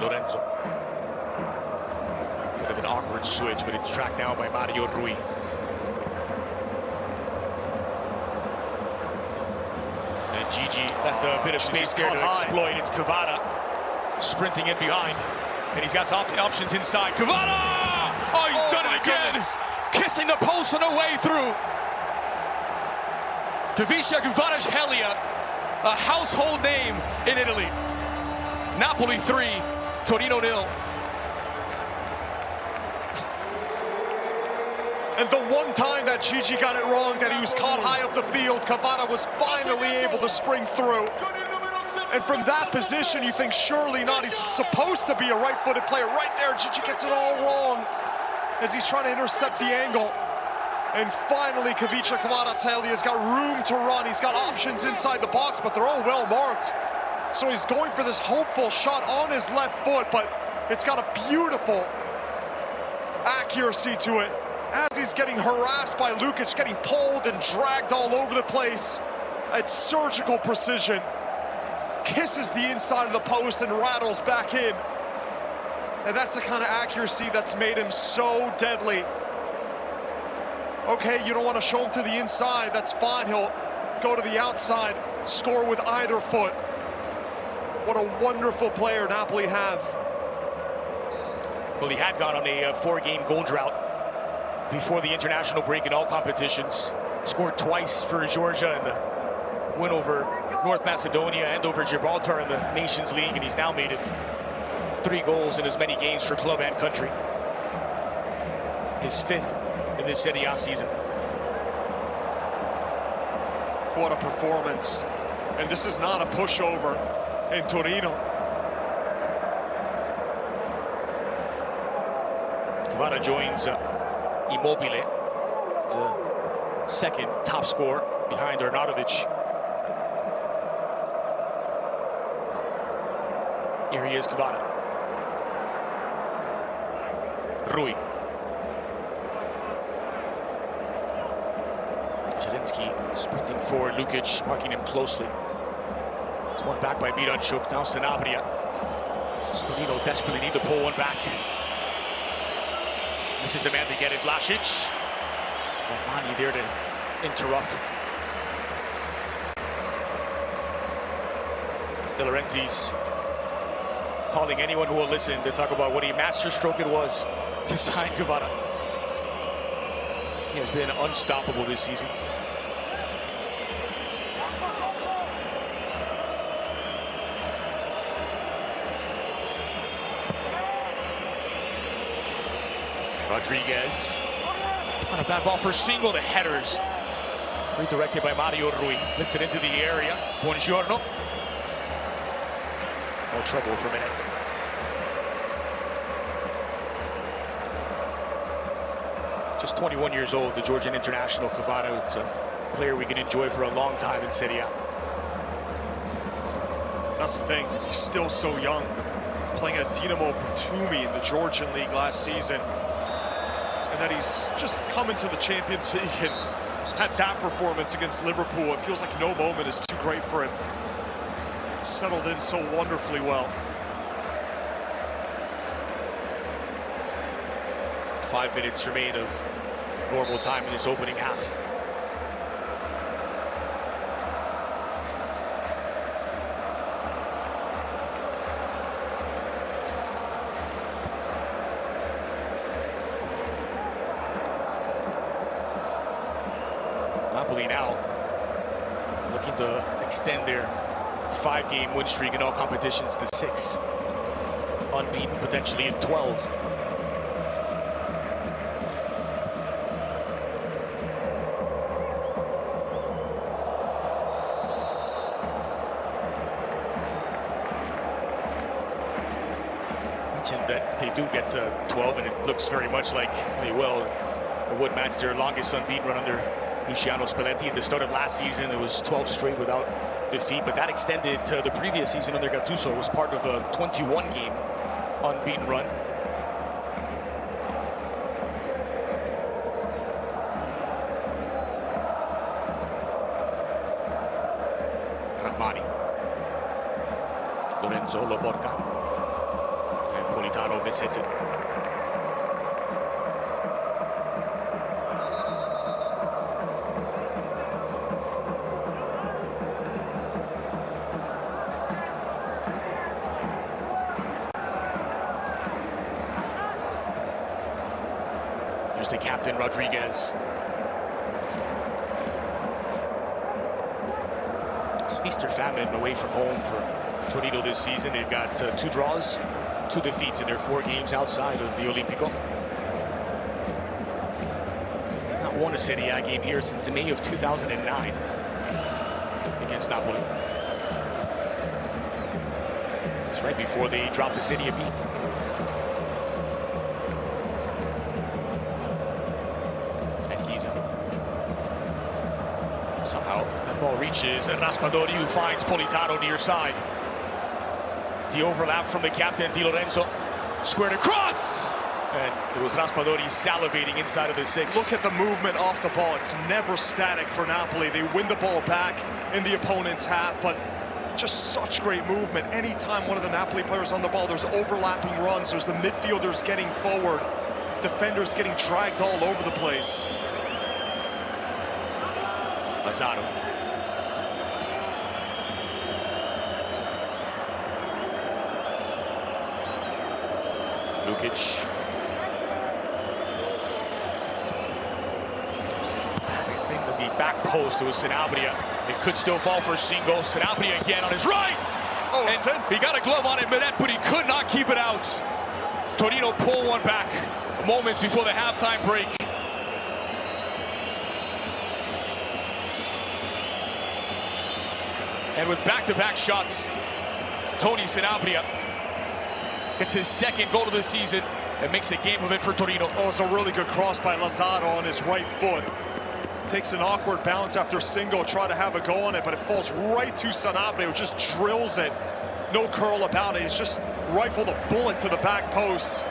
Lorenzo. Bit of an awkward switch, but it's tracked down by Mario Rui. And And Gigi left a bit of space there to exploit. It's Kvara sprinting in behind. And he's got options inside. Kvara! Oh, he's done it again! Goodness. Kissing the post on the way through. Kvicha Kvaratskhelia, a household name in Italy. Napoli 3, Torino 0. And the one time that Gigi got it wrong, that he was caught high up the field, Kvara was finally able to spring through. And from that position, you think surely not. He's supposed to be a right-footed player. Right there, Gigi gets it all wrong as he's trying to intercept the angle. And finally, Kvicha Kvaratskhelia has got room to run. He's got options inside the box, but they're all well marked. So he's going for this hopeful shot on his left foot, but it's got a beautiful accuracy to it. As he's getting harassed by Lukic, getting pulled and dragged all over the place at surgical precision. Kisses the inside of the post and rattles back in. And that's the kind of accuracy that's made him so deadly. Okay, you don't want to show him to the inside, that's fine. He'll go to the outside, score with either foot. What a wonderful player Napoli have. Well, he had gone on a 4-game goal drought before the international break in all competitions. Scored twice for Georgia in the win over North Macedonia and over Gibraltar in the Nations League, and he's now made it 3 goals in as many games for club and country. His 5th in this Serie A season. What a performance. And this is not a pushover in Torino. Kvara joins Immobile. He's a 2nd top scorer behind Arnautovic. Here he is, Kvara. Rui. Zielinski sprinting forward. Lukic marking him closely. It's one back by Miranchuk. Now Sanabria. Torino desperately need to pull one back. This is the man to get it. Vlasic. Mani there to interrupt. De Laurentiis calling anyone who will listen to talk about what a masterstroke it was to sign Kvara. He has been unstoppable this season. Rodriguez. It's not a bad ball for single. The headers redirected by Mario Rui. Lifted into the area. Buongiorno. No trouble for a minute. Just 21 years old, the Georgian international Kvara. It's a player we can enjoy for a long time in Serie A. That's the thing, he's still so young. Playing at Dinamo Batumi in the Georgian league last season. And that he's just come into the Champions League and had that performance against Liverpool. It feels like no moment is too great for him. Settled in so wonderfully well. 5 minutes remain of normal time in this opening half. Napoli now looking to extend their 5-game win streak in all competitions to 6. Unbeaten potentially in 12. Mentioned that they do get to 12, and it looks very much like they will. It would match their longest unbeaten run under Luciano Spalletti. At the start of last season, it was 12 straight without defeat, but that extended to the previous season under Gattuso. It was part of a 21-game unbeaten run. Rahmani. Lorenzo Loborca. And Politano mishits it. There's the captain, Rodriguez. It's feast or famine away from home for Torino this season. They've got 2 draws, 2 defeats in their 4 games outside of the Olimpico. They've not won a Serie A game here since May of 2009 against Napoli. It's right before they dropped to Serie B. Somehow that ball reaches Raspadori, who finds Politano near side. The overlap from the captain Di Lorenzo, squared across, and it was Raspadori salivating inside of the 6. Look at the movement off the ball. It's never static for Napoli. They win the ball back in the opponent's half, but just such great movement. Anytime one of the Napoli players on the ball, there's overlapping runs. There's the midfielders getting forward, defenders getting dragged all over the place. Lazzaro. Lukic. The back post, it was Sanabria. It could still fall for Singo. Sanabria again on his right. Oh, and he got a glove on it, but he could not keep it out. Torino pull one back moments before the halftime break. And with back-to-back shots, Tony Sanabria gets his 2nd goal of the season and makes a game of it for Torino. Oh, it's a really good cross by Lazzaro on his right foot. Takes an awkward bounce after Singo tried to have a go on it, but it falls right to Sanabria, who just drills it. No curl about it. He's just rifled a bullet to the back post.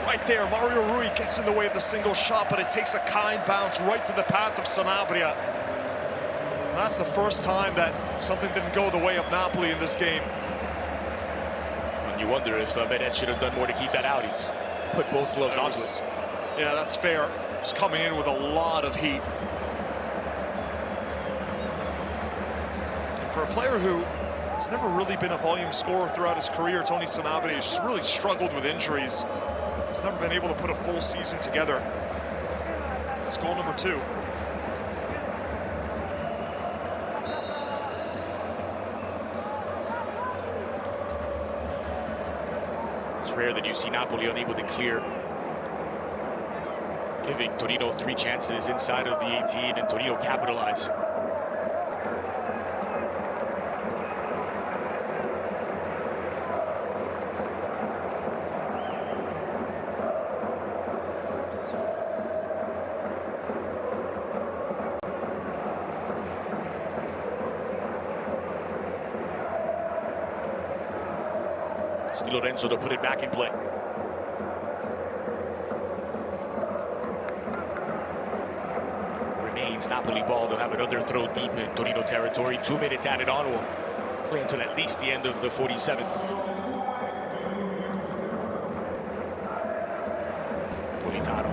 Right there, Mario Rui gets in the way of the Singo shot, but it takes a kind bounce right to the path of Sanabria. That's the first time that something didn't go the way of Napoli in this game. And you wonder if Medet should have done more to keep that out. He's put both gloves on. Yeah, that's fair. He's coming in with a lot of heat. And for a player who has never really been a volume scorer throughout his career, Tony Sanabria has really struggled with injuries. He's never been able to put a full season together. It's goal number 2. It's rare that you see Napoli unable to clear, giving Torino 3 chances inside of the 18, and Torino capitalize. Di Lorenzo to put it back in play. Remains Napoli ball. They'll have another throw deep in Torino territory. 2 minutes added on. Will play until at least the end of the 47th. Politano.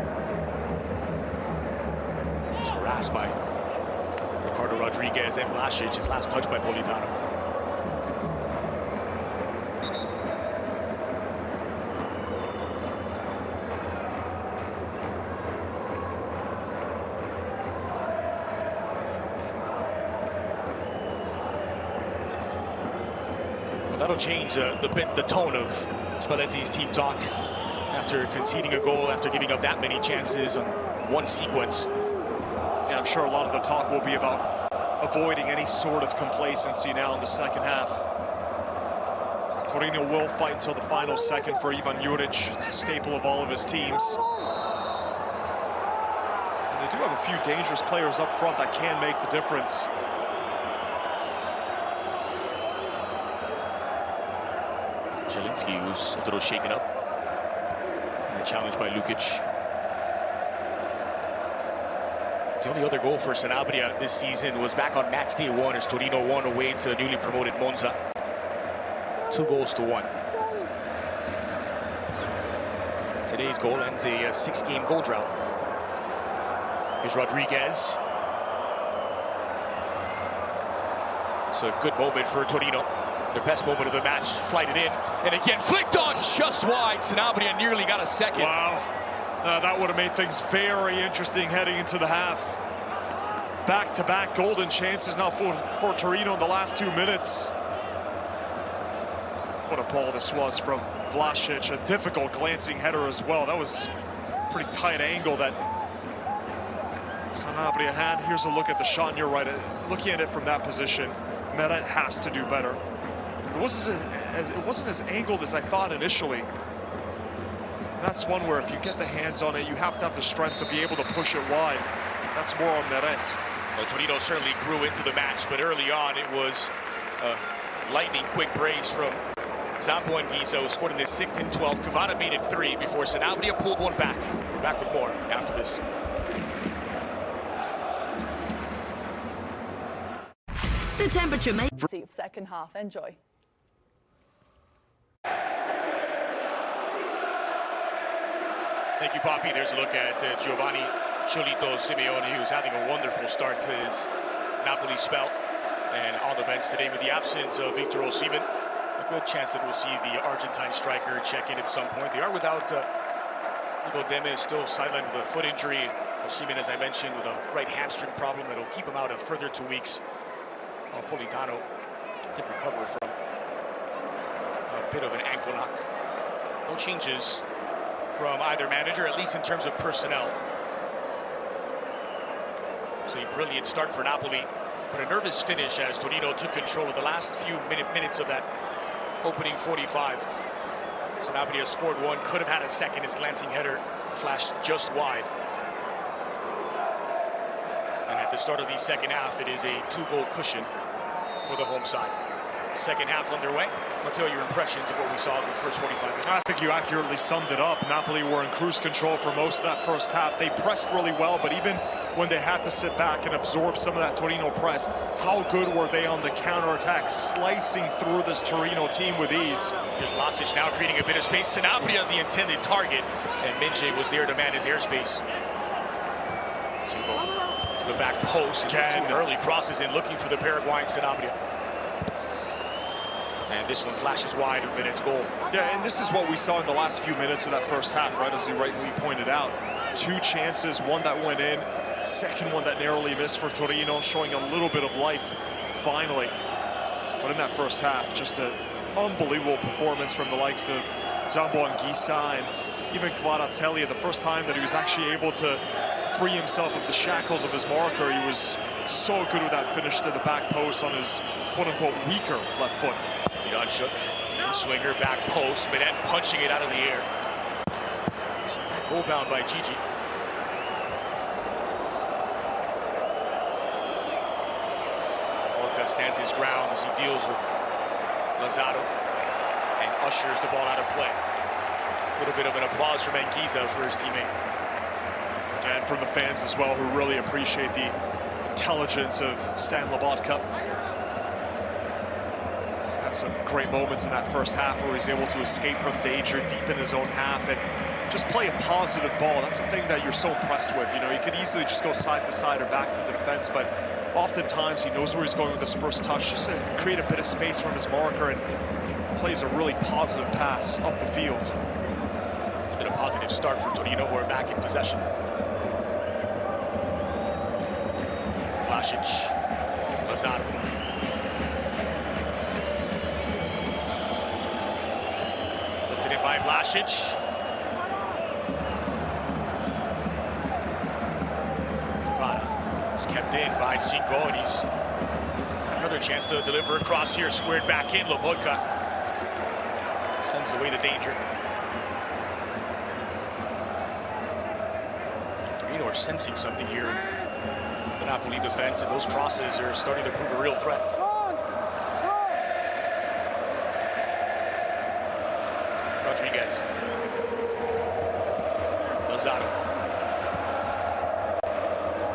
It's harassed by Ricardo Rodriguez and Vlasic. His last touch by Politano. That'll change the tone of Spalletti's team talk after conceding a goal, after giving up that many chances on one sequence. Yeah, I'm sure a lot of the talk will be about avoiding any sort of complacency now in the second half. Torino will fight until the final second for Ivan Juric. It's a staple of all of his teams. And they do have a few dangerous players up front that can make the difference. Zielinski, who's a little shaken up. And then challenged by Lukic. The only other goal for Sanabria this season was back on match day 1 as Torino won away to newly promoted Monza. 2-1. Today's goal ends a 6-game goal drought. Here's Rodriguez. It's a good moment for Torino. Their best moment of the match, flighted in, and again flicked on just wide. Sanabria nearly got a second. Wow. That would have made things very interesting heading into the half. Back-to-back golden chances now for Torino in the last 2 minutes. What a ball this was from Vlasic. A difficult glancing header as well. That was a pretty tight angle that Sanabria had. Here's a look at the shot, and you're right. Looking at it from that position, Meret has to do better. It wasn't as angled as I thought initially. That's one where if you get the hands on it, you have to have the strength to be able to push it wide. That's more on Meret. Well, Torino certainly grew into the match, but early on it was a lightning quick brace from Zambo and Giza, who scored in the 6th and 12th. Kvara made it 3 before Sanabria pulled one back. We're back with more after this. The temperature may... Second half, enjoy. Thank you, Poppy. There's a look at Giovanni Cholito Simeone, who's having a wonderful start to his Napoli spell. And on the bench today with the absence of Victor Osimhen, a good chance that we'll see the Argentine striker check in at some point. They are without Ivo Deme, still sidelined with a foot injury. Osimhen, as I mentioned, with a right hamstring problem that'll keep him out a further 2 weeks. Politano did recover from a bit of an ankle knock. No changes from either manager, at least in terms of personnel. So a brilliant start for Napoli, but a nervous finish as Torino took control of the last few minutes of that opening 45. Sanabria scored one, could have had a second. His glancing header flashed just wide. And at the start of the second half, it is a 2-goal cushion for the home side. Second half underway. I'll tell you your impressions of what we saw in the first 45 minutes. I think you accurately summed it up. Napoli were in cruise control for most of that first half. They pressed really well, but even when they had to sit back and absorb some of that Torino press, how good were they on the counterattack, slicing through this Torino team with ease. Here's Vlasic now creating a bit of space. Sanabria, the intended target, and Minje was there to man his airspace. To the back post, and two early crosses in, looking for the Paraguayan Sanabria. And this one flashes wide of Minet's goal. Yeah, and this is what we saw in the last few minutes of that first half, right, as you rightly pointed out. 2 chances, one that went in, second one that narrowly missed for Torino, showing a little bit of life finally. But in that first half, just an unbelievable performance from the likes of Zambo and Giza, and even Kvaratskhelia. The first time that he was actually able to free himself of the shackles of his marker, he was so good with that finish to the back post on his quote-unquote weaker left foot. Shook, swinger, back post, Minet punching it out of the air. Goal bound by Gigi. Orca stands his ground as he deals with Lazaro and ushers the ball out of play. A little bit of an applause from Anguissa for his teammate. And from the fans as well, who really appreciate the intelligence of Stan Lobotka. Some great moments in that first half where he's able to escape from danger deep in his own half and just play a positive ball. That's the thing that you're so impressed with. You know, he could easily just go side to side or back to the defense, but oftentimes he knows where he's going with his first touch, just to create a bit of space from his marker, and plays a really positive pass up the field. It's been a positive start for Torino, who are back in possession. Vlasic, Lazaro. Lifted in by Vlasic. Kvara is kept in by Cinco, and he's another chance to deliver across here, squared back in. Lobotka sends away the danger. Torino are sensing something here in the Napoli defense, and those crosses are starting to prove a real threat. Rodriguez. Lazaro.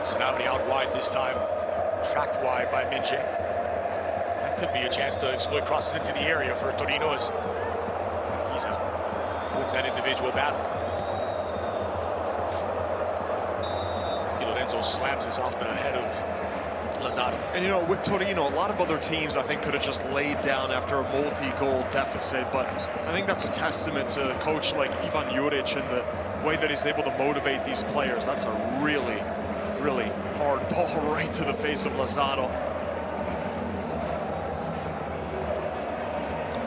Sanabria out wide this time, tracked wide by Minje. That could be a chance to exploit crosses into the area for Torino as Giza wins that individual battle. Di Lorenzo slams this off the head of Lazaro. And you know, with Torino, a lot of other teams I think could have just laid down after a multi-goal deficit, but I think that's a testament to a coach like Ivan Juric and the way that he's able to motivate these players. That's a really, really hard ball right to the face of Lazaro.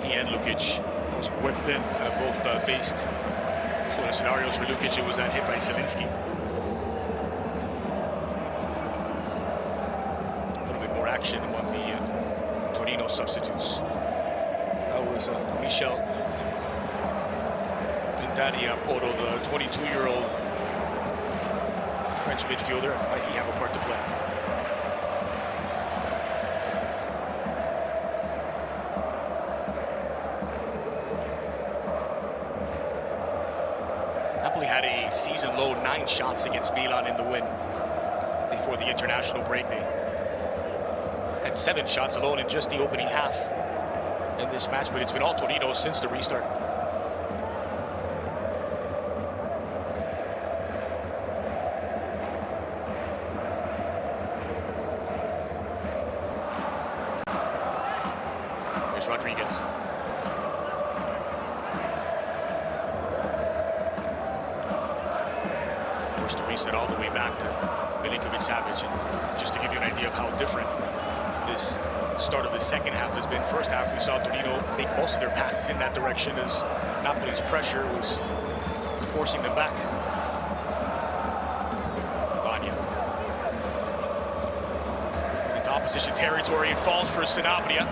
He and Lukic Was whipped in. both faced similar scenarios. For Lukic, it was that hit by Zielinski. A little bit more action among the Torino substitutes. That was Michel Poro, the 22-year-old French midfielder. Might he have a part to play? Napoli had a season-low 9 shots against Milan in the win before the international break. They had 7 shots alone in just the opening half in this match, but it's been all Torino since the restart. Here's Rodriguez. To reset all the way back to Milinkovic-Savic. And just to give you an idea of how different this start of the second half has been. First half, we saw Torino make most of their passes in that direction as Napoli's pressure was forcing them back. Vanya. Into opposition territory, it falls for Sanabria.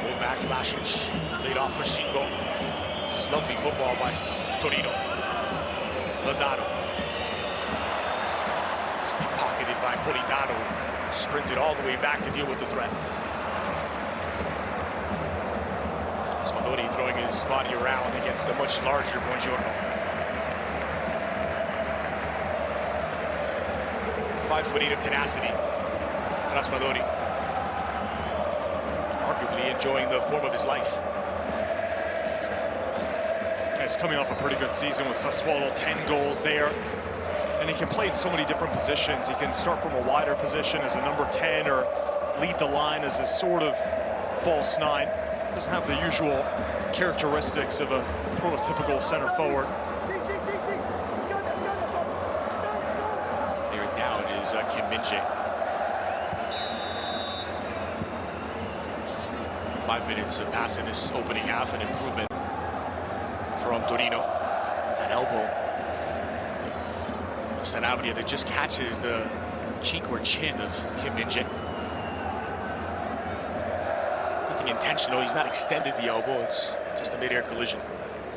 Pulled back, Vlasic laid off for Singo. This is lovely football by Torino. Lazaro. Pocketed by Politano. Sprinted all the way back to deal with the threat. Raspadori throwing his body around against a much larger Buongiorno. 5'8" of tenacity. Raspadori. Arguably enjoying the form of his life. He's coming off a pretty good season with Sassuolo, 10 goals there. And he can play in so many different positions. He can start from a wider position as a number 10 or lead the line as a sort of false 9. Doesn't have the usual characteristics of a prototypical center forward. Here down is Kim Min-jae. 5 minutes of pass in this opening half, an improvement from Torino. It's that elbow of Sanabria that just catches the cheek or chin of Kim Min-jae. Nothing intentional, he's not extended the elbow, it's just a mid-air collision.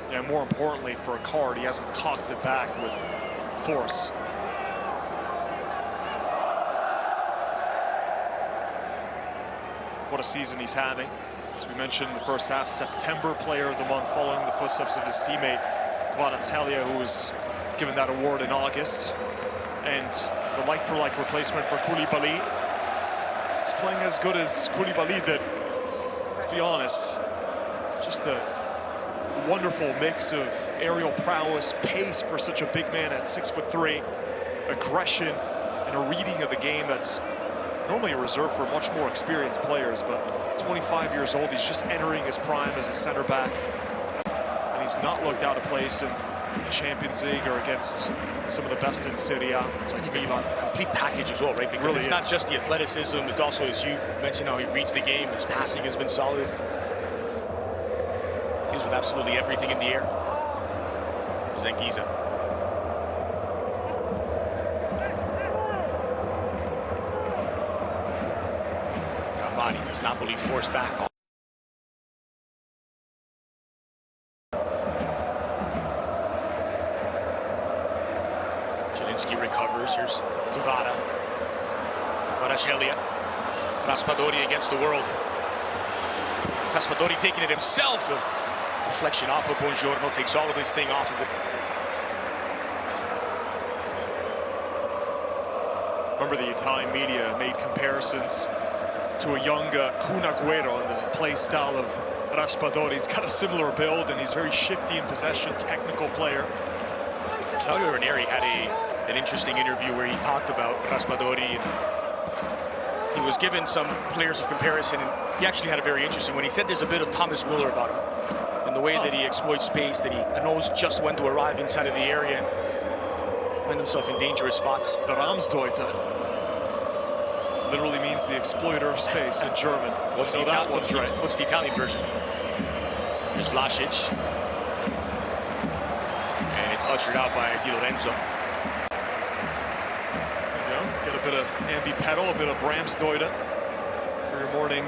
And more importantly, for a card, he hasn't cocked it back with force. What a season he's having. As we mentioned in the first half, September Player of the Month, following the footsteps of his teammate Kvaratskhelia, who was given that award in August. And the like-for-like replacement for Koulibaly. He's playing as good as Koulibaly did. Let's be honest, just the wonderful mix of aerial prowess, pace for such a big man at 6'3", aggression, and a reading of the game that's normally reserved for much more experienced players, but 25 years old, he's just entering his prime as a center back, and he's not looked out of place in the Champions League or against some of the best in Serie A. So I think a complete package as well, right? Because really it's not just the athleticism, it's also, as you mentioned, how he reads the game. His passing has been solid. Deals with absolutely everything in the air. Zengiza. As Napoli forced back on. Zielinski recovers. Here's Kvara. Kvaratskhelia. Raspadori against the world. Raspadori taking it himself. A deflection off of Buongiorno. Takes all of his sting off of it. Remember, the Italian media made comparisons to a young Kun Agüero in the play style of Raspadori. He's got a similar build, and he's very shifty in possession, technical player. Claudio Ranieri had an interesting interview where he talked about Raspadori and He was given some players of comparison, and he actually had a very interesting one. He said there's a bit of Thomas Müller about him, and the way that he exploits space, that he knows just when to arrive inside of the area and find himself in dangerous spots. The Ramsdeuter literally means the exploiter of space in German. What's the Italian version? Here's Vlasic. And it's ushered out by Di Lorenzo. Get a bit of ambi pedal, a bit of Ramsdeuter for your morning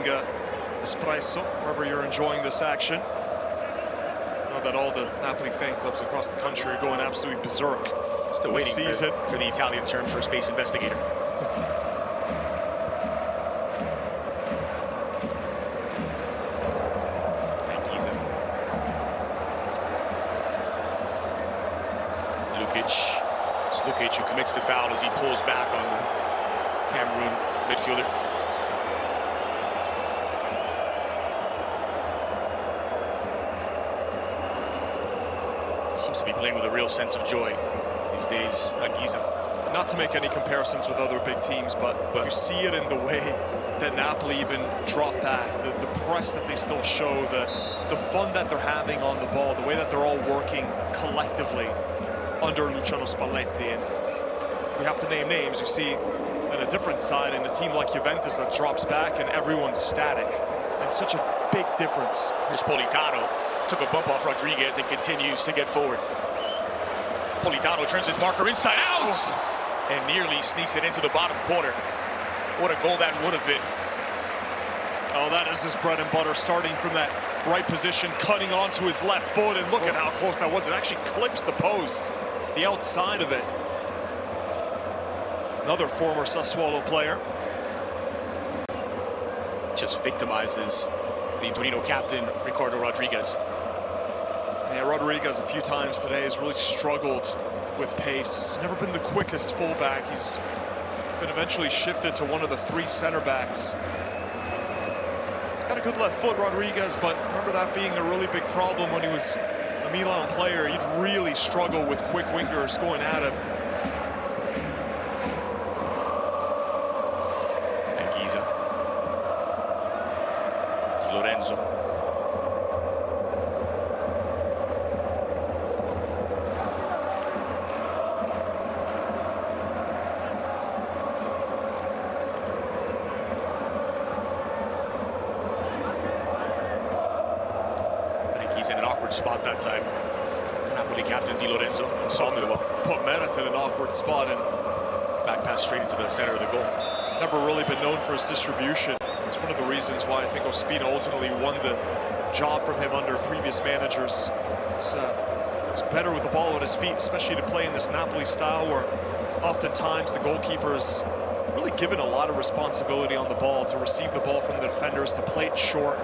espresso, wherever you're enjoying this action. I know that all the Napoli fan clubs across the country are going absolutely berserk. Still waiting for the Italian term for space investigator. Lukic, who commits the foul as he pulls back on the Cameroon midfielder. Seems to be playing with a real sense of joy these days, Anguissa. Not to make any comparisons with other big teams, but you see it in the way that Napoli even drop back, the press that they still show, the fun that they're having on the ball, the way that they're all working collectively under Luciano Spalletti. And if we have to name names, you see on a different side in a team like Juventus that drops back and everyone's static. And such a big difference. Here's Politano, took a bump off Rodriguez and continues to get forward. Politano turns his marker inside out and nearly sneaks it into the bottom corner. What a goal that would have been. Oh, that is his bread and butter, starting from that right position, cutting onto his left foot, and look at how close that was. It actually clips the post, the outside of it. Another former Sassuolo player. Just victimizes the Torino captain, Ricardo Rodriguez. Yeah, Rodriguez a few times today has really struggled with pace. Never been the quickest fullback. He's been eventually shifted to one of the three center backs. He's got a good left foot, Rodriguez, but remember that being a really big problem when he was a Milan player. He'd really struggle with quick wingers going at him. Anguissa. Di Lorenzo. He's in an awkward spot that time. Napoli captain Di Lorenzo assaulted him. Put Meret in an awkward spot and back pass straight into the center of the goal. Never really been known for his distribution. It's one of the reasons why I think Ospina ultimately won the job from him under previous managers. He's better with the ball at his feet, especially to play in this Napoli style where oftentimes the goalkeeper is really given a lot of responsibility on the ball, to receive the ball from the defenders, to play it short.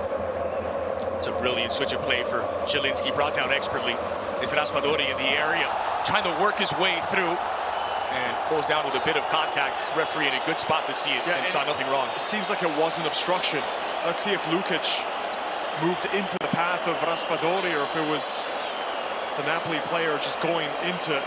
It's a brilliant switch of play for Zielinski, brought down expertly. It's Raspadori in the area, trying to work his way through, and goes down with a bit of contact. Referee in a good spot to see it, and saw nothing wrong. It seems like it was an obstruction. Let's see if Lukic moved into the path of Raspadori, or if it was the Napoli player just going into.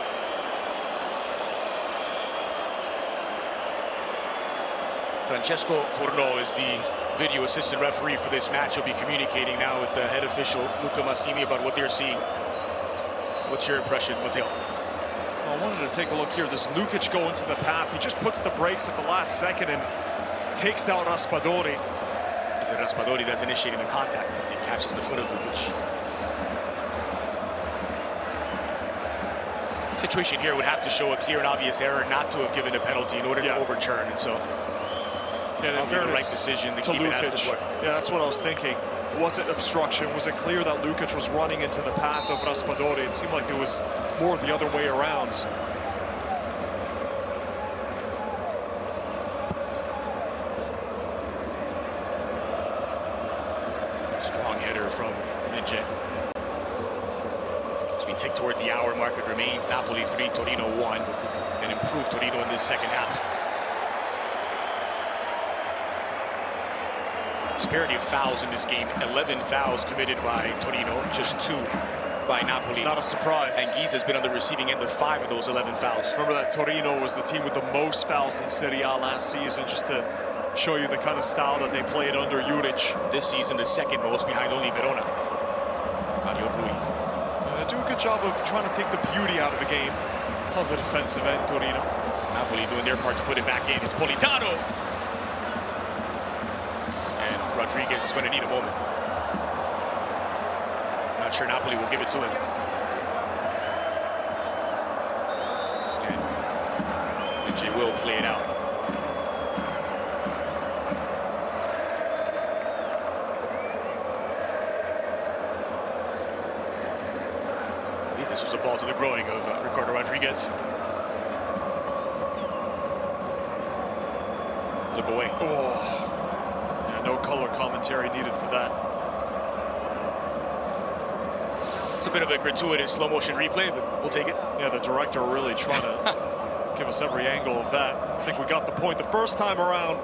Francesco Forno is the video assistant referee for this match. He'll be communicating now with the head official, Luca Massimi, about what they're seeing. What's your impression, Matteo? Well, I wanted to take a look here. This Lukic go into the path. He just puts the brakes at the last second and takes out Raspadori. Is it Raspadori that's initiating the contact as he catches the foot of Lukic? Situation here would have to show a clear and obvious error not to have given a penalty in order to overturn, and so yeah, the right decision to keep it as it were. Yeah, that's what I was thinking. Was it obstruction? Was it clear that Lukic was running into the path of Raspadori? It seemed like it was more the other way around. Strong header from Midget. As we tick toward the hour mark, it remains Napoli 3, Torino 1, and improved Torino in this second half. Disparity of fouls in this game. 11 fouls committed by Torino, just 2 by Napoli. It's not a surprise. Anguissa has been on the receiving end of 5 of those 11 fouls. Remember that Torino was the team with the most fouls in Serie A last season. Just to show you the kind of style that they played under Juric. This season, the second most behind only Verona. Mario Rui. They do a good job of trying to take the beauty out of the game on the defensive end, Torino. Napoli doing their part to put it back in. It's Politano. And Rodriguez is going to need a moment. Not sure Napoli will give it to him. And Vinci will play it out. I believe this was a ball to the groin of Ricardo Rodriguez. Look away. Oh. Yeah, no color commentary needed for that. It's a bit of a gratuitous slow motion replay, but we'll take it. Yeah, the director really trying to give us every angle of that. I think we got the point the first time around.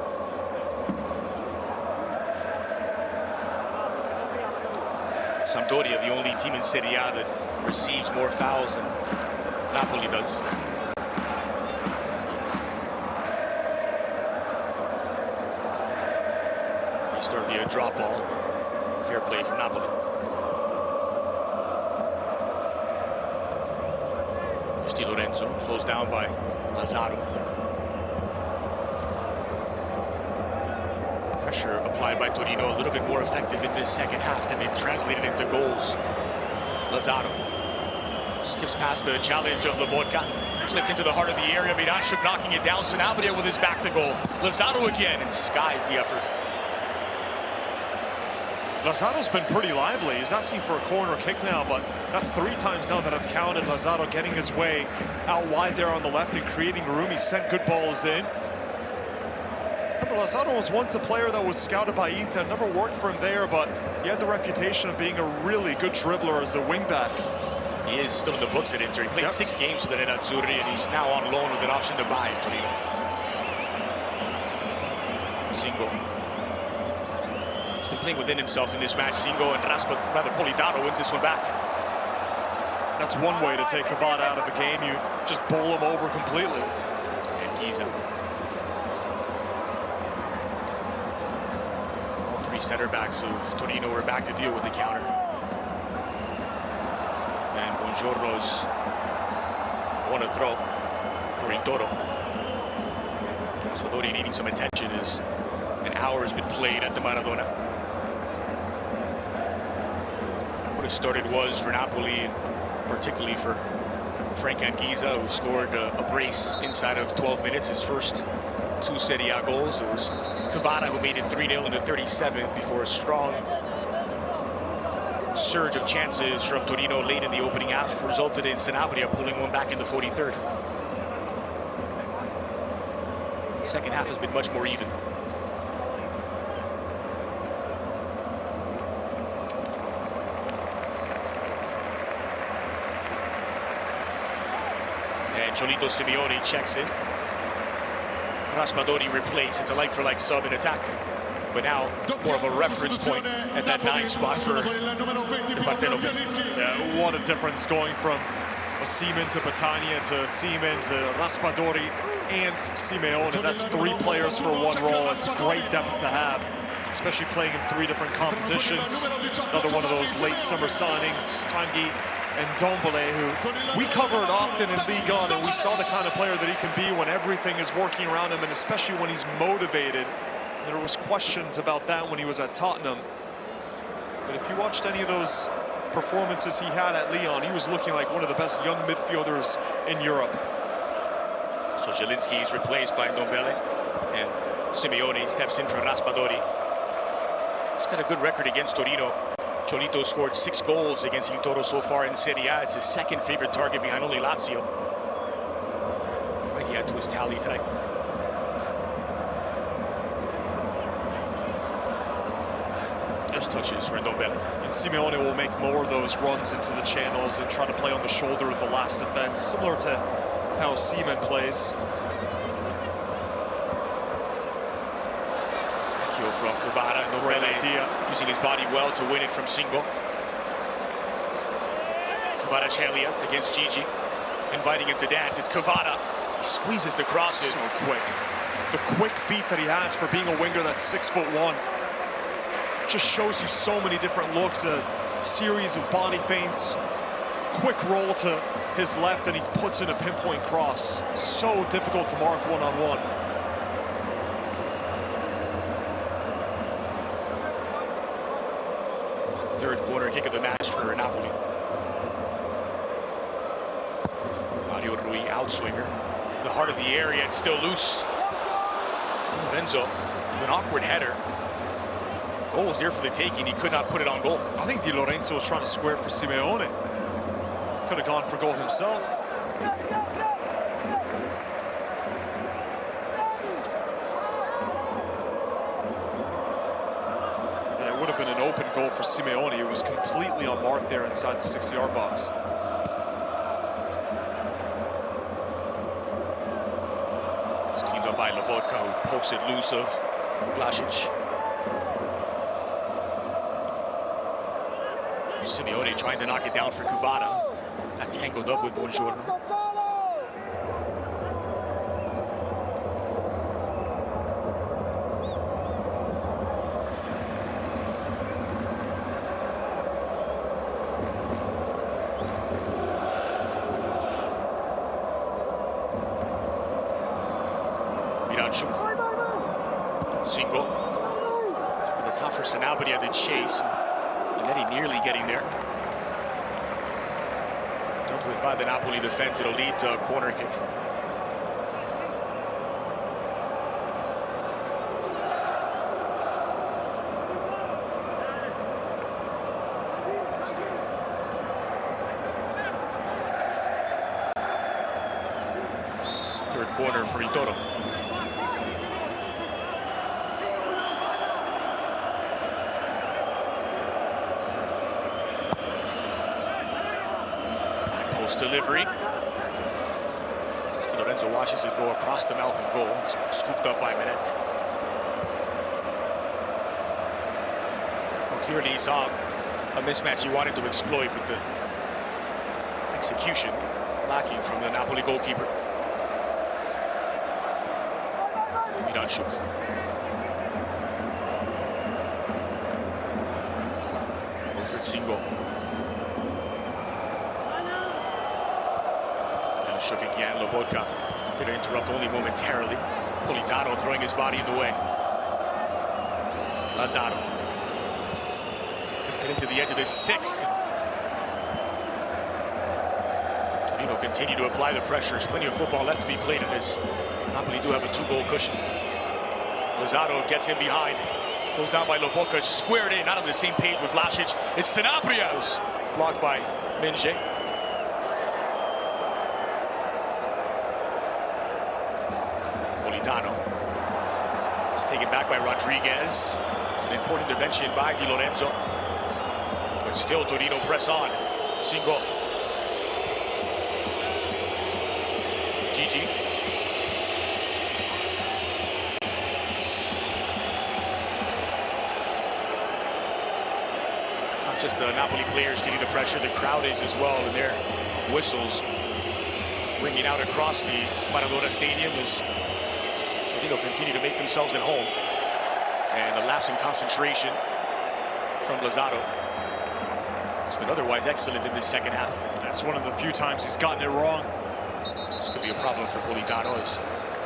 Sampdoria, the only team in Serie A that receives more fouls than Napoli does. Restart via drop ball. Fair play from Napoli. Di Lorenzo closed down by Lazaro. Pressure applied by Torino, a little bit more effective in this second half than it translated into goals. Lazaro skips past the challenge of Laborca, slipped into the heart of the area. Miranchuk knocking it down. Sanabria with his back to goal. Lazaro again, and skies the effort. Lazaro's been pretty lively. He's asking for a corner kick now, but that's 3 times now that I've counted Lazaro getting his way out wide there on the left and creating room. He sent good balls in. Remember, Lazaro was once a player that was scouted by Inter, never worked for him there, but he had the reputation of being a really good dribbler as a wingback. He is still in the books at Inter. He played 6 games with the Nerazzurri, and he's now on loan with an option to buy in Torino. Singo. He's been playing within himself in this match. Singo, and Politano wins this one back. That's one way to take Cavada out of the game. You just bowl him over completely. And Giza. All 3 center backs of Torino were back to deal with the counter. And Buongiorno's won a throw for Il Toro. Raspadori needing some attention as an hour has been played at the Maradona. What a start it was for Napoli, and particularly for Frank Anguissa, who scored a brace inside of 12 minutes, his first 2 Serie A goals. It was Cavada who made it 3-0 in the 37th before a strong surge of chances from Torino late in the opening half resulted in Sanabria pulling one back in the 43rd. Second half has been much more even. And Jolito Simeone checks in. Raspadori replaced. It's a like-for-like sub in attack. But now more of a reference point at that 9 spot for Martello. Yeah, what a difference going from Osimhen to Petagna to Osimhen to Raspadori and Simeone. That's 3 players for 1 role. It's great depth to have, especially playing in 3 different competitions. Another one of those late summer signings, Tanguy and Ndombele, who we covered often in Ligue 1, and we saw the kind of player that he can be when everything is working around him, and especially when he's motivated. There was questions about that when he was at Tottenham. But if you watched any of those performances he had at Lyon, he was looking like one of the best young midfielders in Europe. So Zielinski is replaced by Ndombele, and Simeone steps in for Raspadori. He's got a good record against Torino. Cholito scored 6 goals against Il Toro so far in Serie A. It's his 2nd favorite target behind only Lazio. Right, he had to his tally tonight. First touches for Ndombele. And Simeone will make more of those runs into the channels and try to play on the shoulder of the last defense, similar to how Seaman plays. Kill from Cavada. Ndombele using his body well to win it from Singo. Kvaratskhelia against Gigi, inviting him to dance. It's Cavada. He squeezes the cross in. So quick. The quick feet that he has for being a winger that's 6'1". Just shows you so many different looks, a series of body feints, quick roll to his left, and he puts in a pinpoint cross. So difficult to mark one-on-one. Third corner kick of the match for Napoli. Mario Rui outswinger to the heart of the area. It's still loose. Di Lorenzo with an awkward header. Goal was there for the taking. He could not put it on goal. I think Di Lorenzo was trying to square it for Simeone. Could have gone for goal himself. And it would have been an open goal for Simeone. It was completely unmarked there inside the 6-yard box. It's cleaned up by Lobotka, who pokes it loose of Vlasic. Simeone trying to knock it down for Cuvada. That tangled up with Buongiorno. Single. The top for Sanabria to chase. Minetti nearly getting there. Dealt with by the Napoli defense. It'll lead to a corner kick. Third corner for Il Toro. Delivery. Di Lorenzo watches it go across the mouth of goal. Scooped up by Menet. Well, clearly he saw a mismatch he wanted to exploit, but the execution lacking from the Napoli goalkeeper. Miranchuk. Wilfred Singo. Shook again, Lobotka did interrupt only momentarily. Politano throwing his body in the way. Lazaro lifted into the edge of the 6. Torino continue to apply the pressure. There's plenty of football left to be played in this. Napoli do have a 2-goal cushion. Lazaro gets in behind. Goes down by Lobotka, squared in, not on the same page with Vlasic. It's Sanabria, who's blocked by Minge. It's taken back by Rodriguez. It's an important intervention by Di Lorenzo. But still, Torino press on. Singo. Gigi. It's not just the Napoli players feeling the pressure, the crowd is as well, and their whistles ringing out across the Maradona Stadium as Torino continue to make themselves at home. And a lapse in concentration from Lazaro. He's been otherwise excellent in this second half. That's one of the few times he's gotten it wrong. This could be a problem for Politano as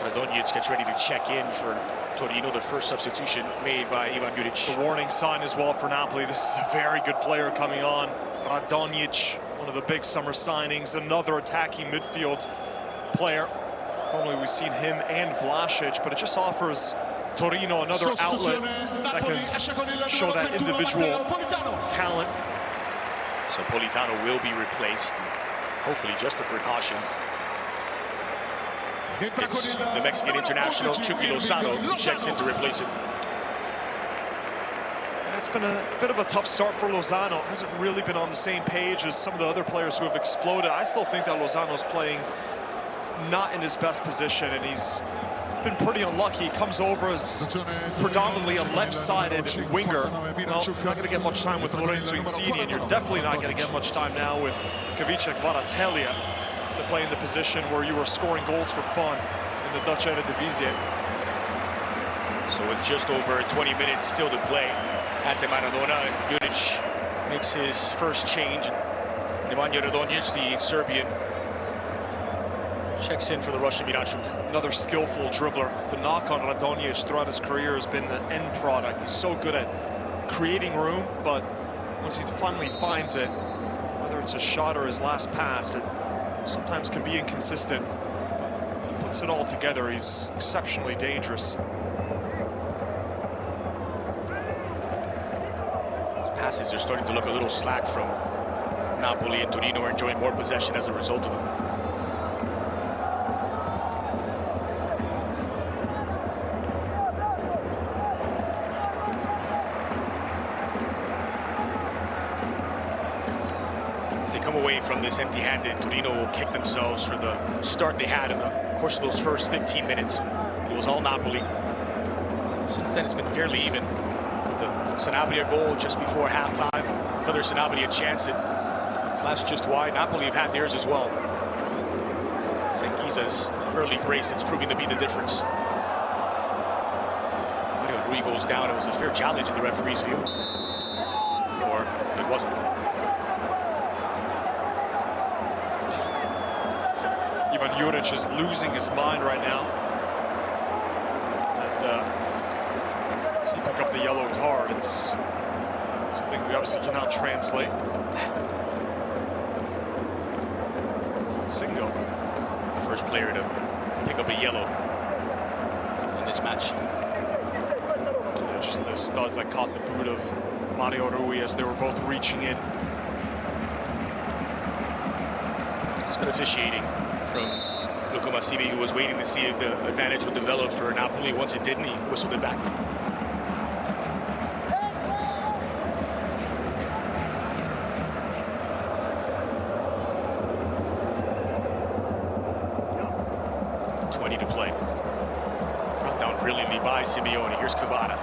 Radonjic gets ready to check in for Torino, the first substitution made by Ivan Juric. The warning sign as well for Napoli. This is a very good player coming on. Radonjic, one of the big summer signings, another attacking midfield player. Normally we've seen him and Vlasic, but it just offers Torino another outlet that can show that individual talent. So Politano will be replaced. Hopefully just a precaution. It's the Mexican international, Chucky Lozano, who checks in to replace him. It's been a bit of a tough start for Lozano. Hasn't really been on the same page as some of the other players who have exploded. I still think that Lozano's playing not in his best position, and he's been pretty unlucky. He comes over as predominantly a left-sided winger. Well, you're not going to get much time with Lorenzo Insigne, and you're definitely not going to get much time now with Kavicek Kvaratskhelia to play in the position where you were scoring goals for fun in the Dutch Eredivisie. So with just over 20 minutes still to play at the Maradona, Juric makes his first change. Nemanja Radonjic, the Serbian, checks in for the Russian Miranchuk. Another skillful dribbler. The knock on Radonjic throughout his career has been the end product. He's so good at creating room, but once he finally finds it, whether it's a shot or his last pass, it sometimes can be inconsistent. But if he puts it all together, he's exceptionally dangerous. Passes are starting to look a little slack from Napoli, and Torino are enjoying more possession as a result of it. If they come away from this empty-handed, Torino will kick themselves for the start they had in the course of those first 15 minutes. It was all Napoli. Since then, it's been fairly even. The Sanabria goal just before halftime. Another Sanabria chance that flashed just wide. Napoli have had theirs as well. Zangiza's early brace, it's proving to be the difference. Mario Rui goes down. It was a fair challenge in the referee's view. Or it wasn't. Ivan Juric is losing his mind right now. So you pick up the yellow card. It's something we obviously cannot translate. Singo, first player to pick up a yellow in this match. Yeah, just the studs that caught the boot of Mario Rui as they were both reaching in. It's good officiating from Luca Massimi, who was waiting to see if the advantage would develop for Napoli. Once it didn't, he whistled it back. To play. Brought down brilliantly by Simeone. Here's Kvara.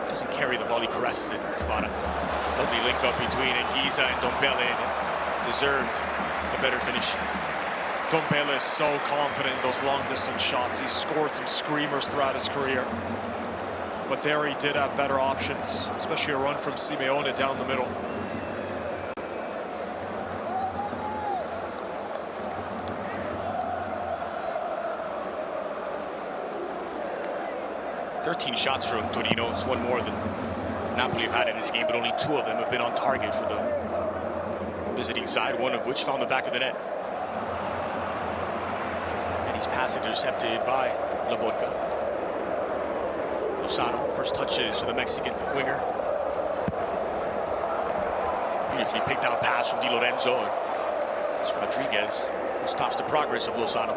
Doesn't carry the ball, he caresses it. Kvara. Lovely link up between Giza and Dombele, and deserved a better finish. Dombele is so confident in those long distance shots. He's scored some screamers throughout his career. But there he did have better options, especially a run from Simeone down the middle. 13 shots from Torino. It's one more than Napoli have had in this game, but only 2 of them have been on target for the visiting side, one of which found the back of the net. And he's pass intercepted by Laborca. Lozano, first touches for the Mexican winger. Beautifully picked out pass from Di Lorenzo. It's Rodriguez who stops the progress of Lozano.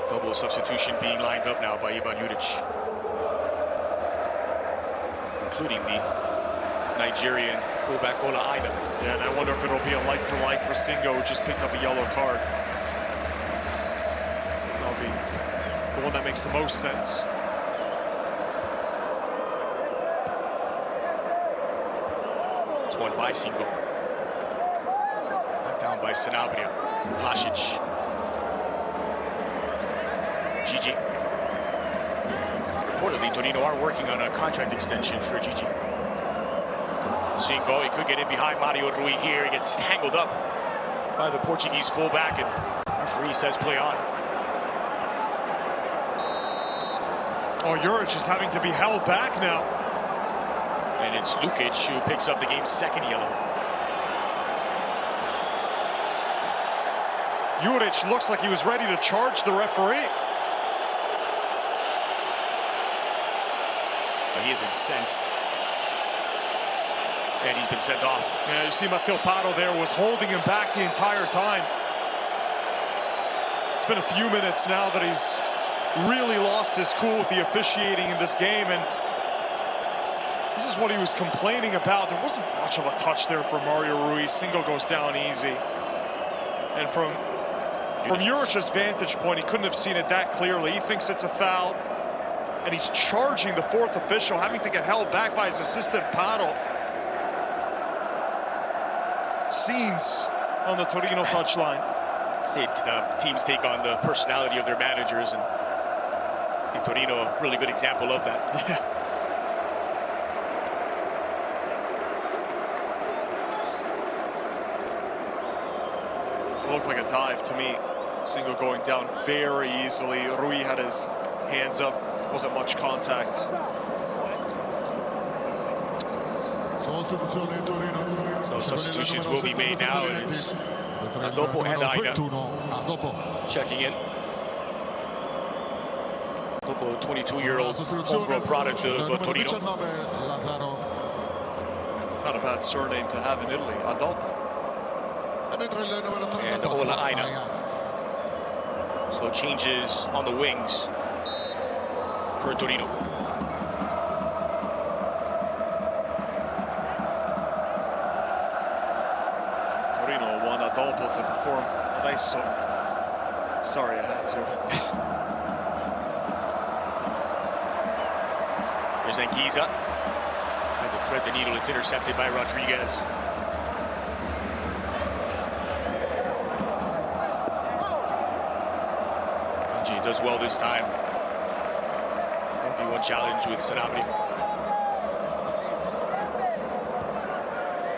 Double substitution being lined up now by Ivan Juric, including the Nigerian fullback Ola Aina. Yeah, and I wonder if it'll be a like-for-like for Singo, who just picked up a yellow card. That'll be the one that makes the most sense. It's won by Singo. Knocked down by Sanabria. Vlasic. Gigi. Reportedly, Torino are working on a contract extension for Gigi. Singo, he could get in behind Mario Rui here. He gets tangled up by the Portuguese fullback, and referee says play on. Oh, Juric is having to be held back now. And it's Lukic who picks up the game's second yellow. Juric looks like he was ready to charge the referee. He is incensed. And he's been sent off. Yeah, you see Matteo Parro there was holding him back the entire time. It's been a few minutes now that he's really lost his cool with the officiating in this game, and this is what he was complaining about. There wasn't much of a touch there for Mario Rui. Singo goes down easy. And from From Juric's vantage point, he couldn't have seen it that clearly. He thinks it's a foul, and he's charging the fourth official, having to get held back by his assistant, Paro. Scenes on the Torino touchline. See, teams take on the personality of their managers, and in Torino, a really good example of that. Yeah. It looked like a dive to me. Single going down very easily. Rui had his hands up. Wasn't much contact. So substitutions will be made now, and it's Dopo and Aina checking in. Dopo, a 22-year-old homegrown product of Torino. Not a bad surname to have in Italy, Adolfo. And Ola Aina. So changes on the wings for Torino. Torino want Adolfo to perform adesso. Sorry, I had to. There's Anguissa. Trying to thread the needle. It's intercepted by Rodriguez. Does well this time. 1v1 challenge with Sanabria.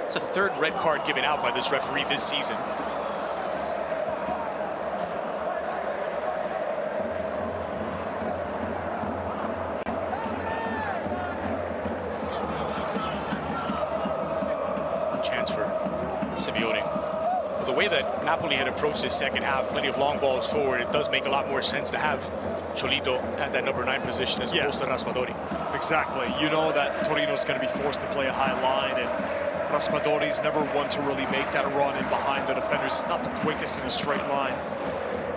It's a third red card given out by this referee this season. Some chance for Simeone. The way that Napoli had approached this second half, plenty of long balls forward, it does make a lot more sense to have Cholito at that number 9 position as opposed to Raspadori. Exactly. You know that Torino's going to be forced to play a high line, and Raspadori's never one to really make that run in behind the defenders. It's not the quickest in a straight line.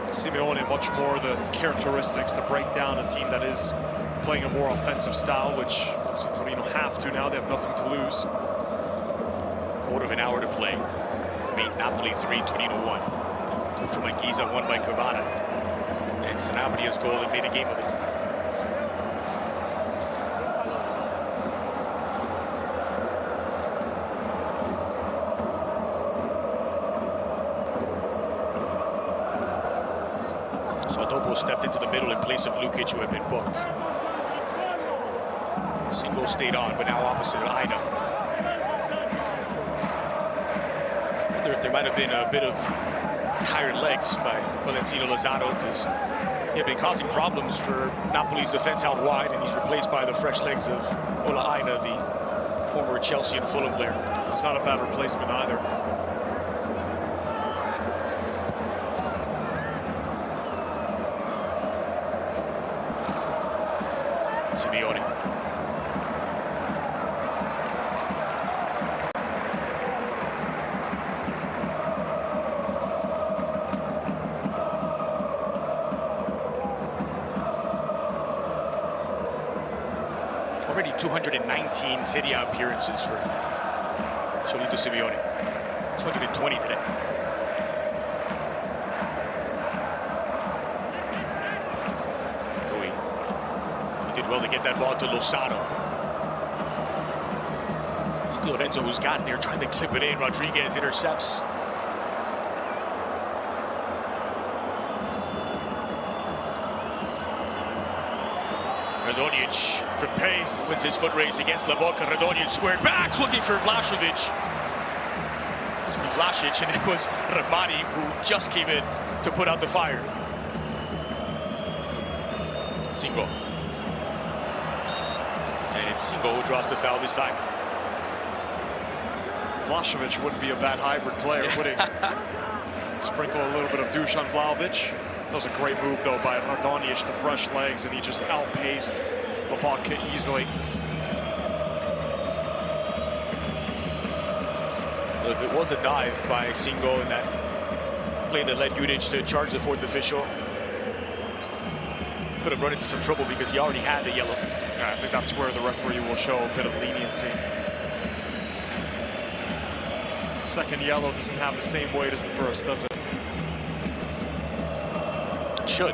Simeone, much more the characteristics to break down a team that is playing a more offensive style, which Torino have to now. They have nothing to lose. Quarter of an hour to play. Remains Napoli 3, Torino 1. 2 from Anguissa, 1 by Cavana. And Sanabria's goal that made a game of it. So Dopo stepped into the middle in place of Lukic, who had been booked. Single stayed on, but now opposite of Aina. If there might have been a bit of tired legs by Valentino Lozano, because he had been causing problems for Napoli's defense out wide, and he's replaced by the fresh legs of Ola Aina, the former Chelsea and Fulham player. It's not a bad replacement either. Simeone. Already 219 Serie A appearances for Cholito Simeone. 220 today. Rui. He did well to get that ball to Lozano. Still Lorenzo, who's gotten there, trying to clip it in. Rodriguez intercepts. Radonjic. Good pace. Wins his foot race against Laboca. Radonjic squared back, looking for Vlahovic. It was Vlahovic, and it was Ramani who just came in to put out the fire. Singo. And it's Singo who draws the foul this time. Vlahovic wouldn't be a bad hybrid player, would he? Sprinkle a little bit of douche on Vlahovic. That was a great move, though, by Radonjic, the fresh legs, and he just outpaced Laboca easily. Well, if it was a dive by Singo in that play that led Juric to charge the fourth official, could have run into some trouble because he already had the yellow. I think that's where the referee will show a bit of leniency. The second yellow doesn't have the same weight as the first, does it? should.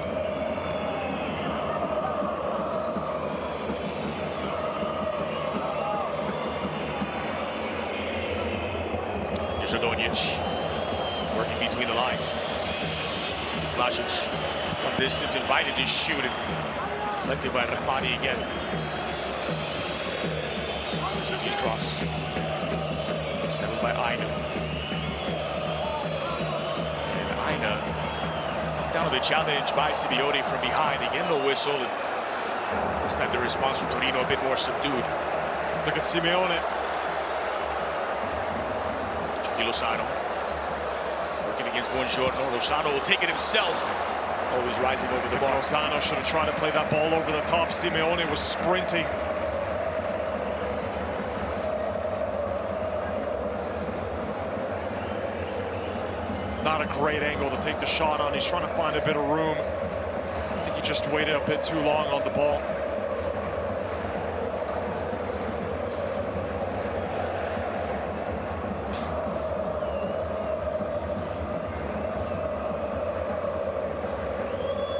Here's Radonjic working between the lines. Vlasic from distance invited to shoot it. Deflected by Rahmani again. Gigi's cross. Settled by Aina. And Aina knocked down to the challenge by Simeone from behind. Again, the whistle. And this time the response from Torino a bit more subdued. Look at Simeone. Lozano working against Buongiorno. Lozano will take it himself. Always rising over the ball. Lozano should have tried to play that ball over the top. Simeone was sprinting. Not a great angle to take the shot on. He's trying to find a bit of room. I think he just waited a bit too long on the ball.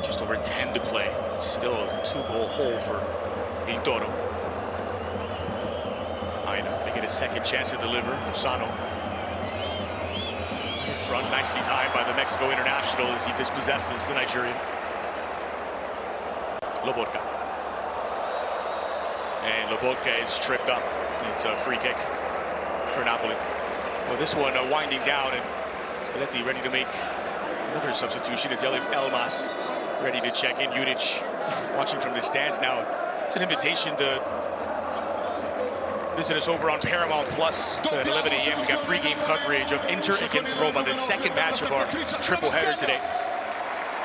Just over 10 to play. Still a 2-goal hole for Il Toro. Aina may get a second chance to deliver. Lozano in front, nicely timed by the Mexico international as he dispossesses the Nigerian. Lobotka. And Lobotka is tripped up. It's a free kick for Napoli. Well, this one winding down, and Spalletti ready to make another substitution. It's Elif Elmas ready to check in. Juric watching from the stands now. It's an invitation to visit us over on Paramount Plus at 11 a.m. We got pregame coverage of Inter against Roma, the second match of our triple header today.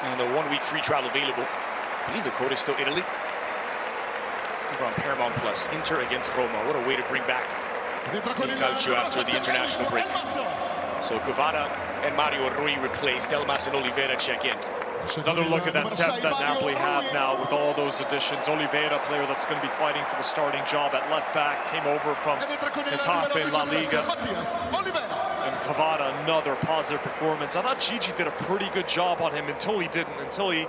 And a 1-week free trial available. I believe the code is still Italy. Over on Paramount Plus, Inter against Roma. What a way to bring back the calcio after the international break. So Kvara and Mario Rui replaced. Elmas and Oliveira check in. Another look at that depth that Napoli have now with all those additions. Oliveira, player that's going to be fighting for the starting job at left back, came over from Getafe in La Liga. And Kvara, another positive performance. I thought Gigi did a pretty good job on him until he didn't, until he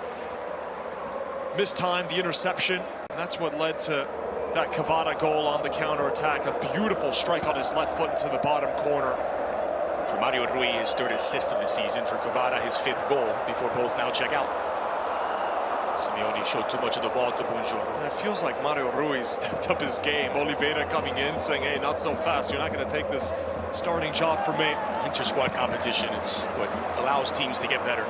mistimed the interception. And that's what led to that Kvara goal on the counter-attack. A beautiful strike on his left foot into the bottom corner. For Mario Rui, his third assist of the season. For Kvara, his 5th goal before both now check out. Simeone showed too much of the ball to Buongiorno. It feels like Mario Rui stepped up his game. Oliveira coming in saying, hey, not so fast. You're not going to take this starting job from me. Inter-squad competition, it's what allows teams to get better.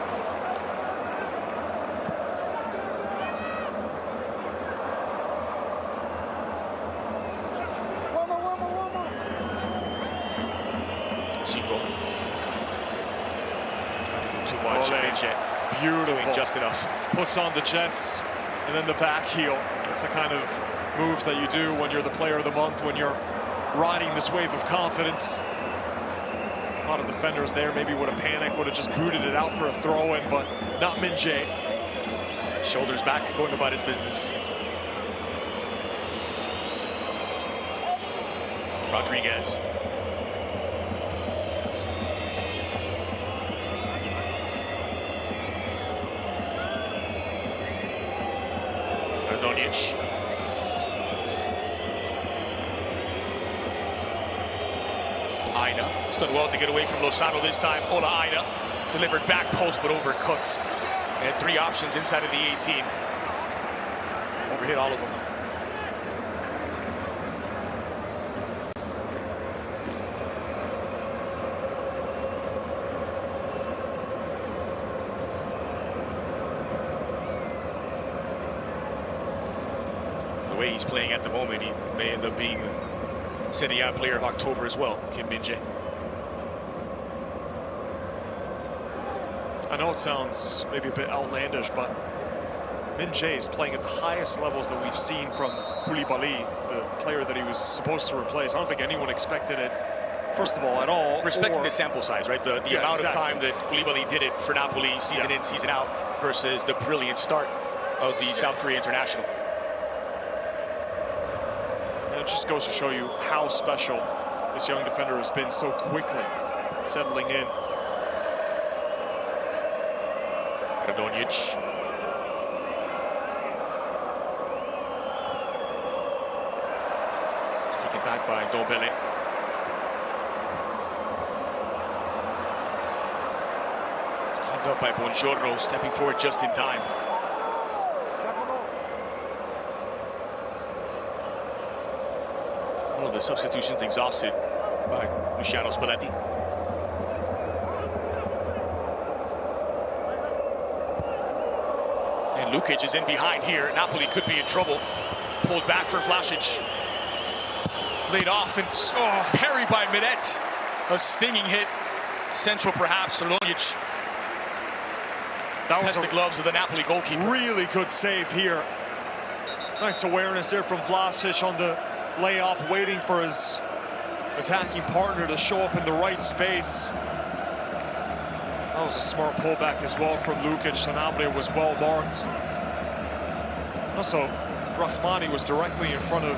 Beautiful. Doing just enough. Puts on the Jets and then the back heel. That's the kind of moves that you do when you're the player of the month, when you're riding this wave of confidence. A lot of defenders there maybe would have panicked, would have just booted it out for a throw-in, but not Minje. Shoulders back, going about his business. Rodriguez. Radonjic. Aina. He's done well to get away from Lozano this time. Ola Aina. Delivered back post, but overcooked. And 3 options inside of the 18. Overhit all of them. The way he's playing at the moment, he may end up being Serie A player of October as well, Kim Min-jae. I know it sounds maybe a bit outlandish, but Min-jae is playing at the highest levels that we've seen from Koulibaly, the player that he was supposed to replace. I don't think anyone expected it, first of all, at all. Respecting the sample size, right? The amount of time that Koulibaly did it for Napoli, season in, season out, versus the brilliant start of the South Korea international. And it just goes to show you how special this young defender has been so quickly settling in. Radonjic. by Ndombele. Cleaned up by Buongiorno, stepping forward just in time. All of the substitutions exhausted by Luciano Spalletti. And Lukic is in behind here. Napoli could be in trouble. Pulled back for Vlasic. Laid off and parried by Minet. A stinging hit. Central perhaps. Solonic. That was the gloves of the Napoli goalkeeper. Really good save here. Nice awareness there from Vlasic on the layoff, waiting for his attacking partner to show up in the right space. That was a smart pullback as well from Lukic. So Napoli was well marked. Also, Rahmani was directly in front of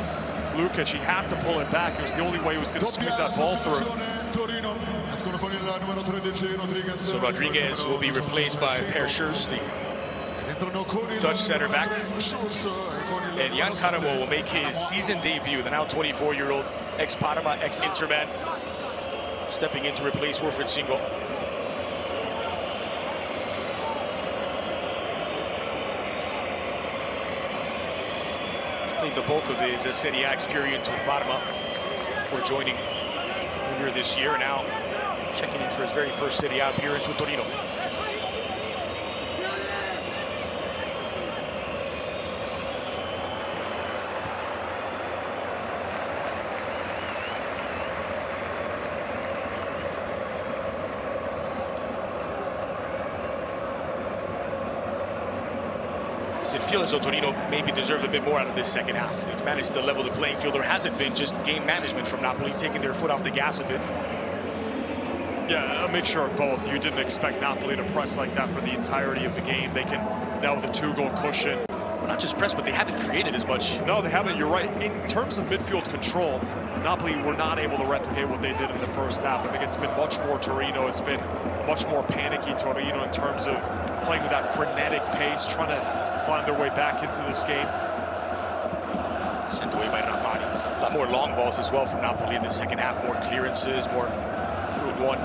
Lukic. He had to pull it back. It was the only way he was going to squeeze that ball through. So Rodriguez will be replaced by Per Schuurs, the Dutch center back. And Jan Karamo will make his season debut, the now 24-year-old ex-Parma, ex-Interman, stepping in to replace Wilfried Singo. He's played the bulk of his Serie A experience with Parma before joining earlier this year, and now checking in for his very first Serie A appearance with Torino. Does it feel as though Torino maybe deserved a bit more out of this second half? They've managed to level the playing field. There hasn't been just game management from Napoli, taking their foot off the gas a bit. Yeah, a mixture of both. You didn't expect Napoli to press like that for the entirety of the game. They can, now with a 2-goal cushion. Well, not just press, but they haven't created as much. No, they haven't. You're right. In terms of midfield control, Napoli were not able to replicate what they did in the first half. I think it's been much more Torino. It's been much more panicky Torino in terms of playing with that frenetic pace, trying to climb their way back into this game. Sent away by Rahmani. A lot more long balls as well from Napoli in the second half. More clearances, more Route 1.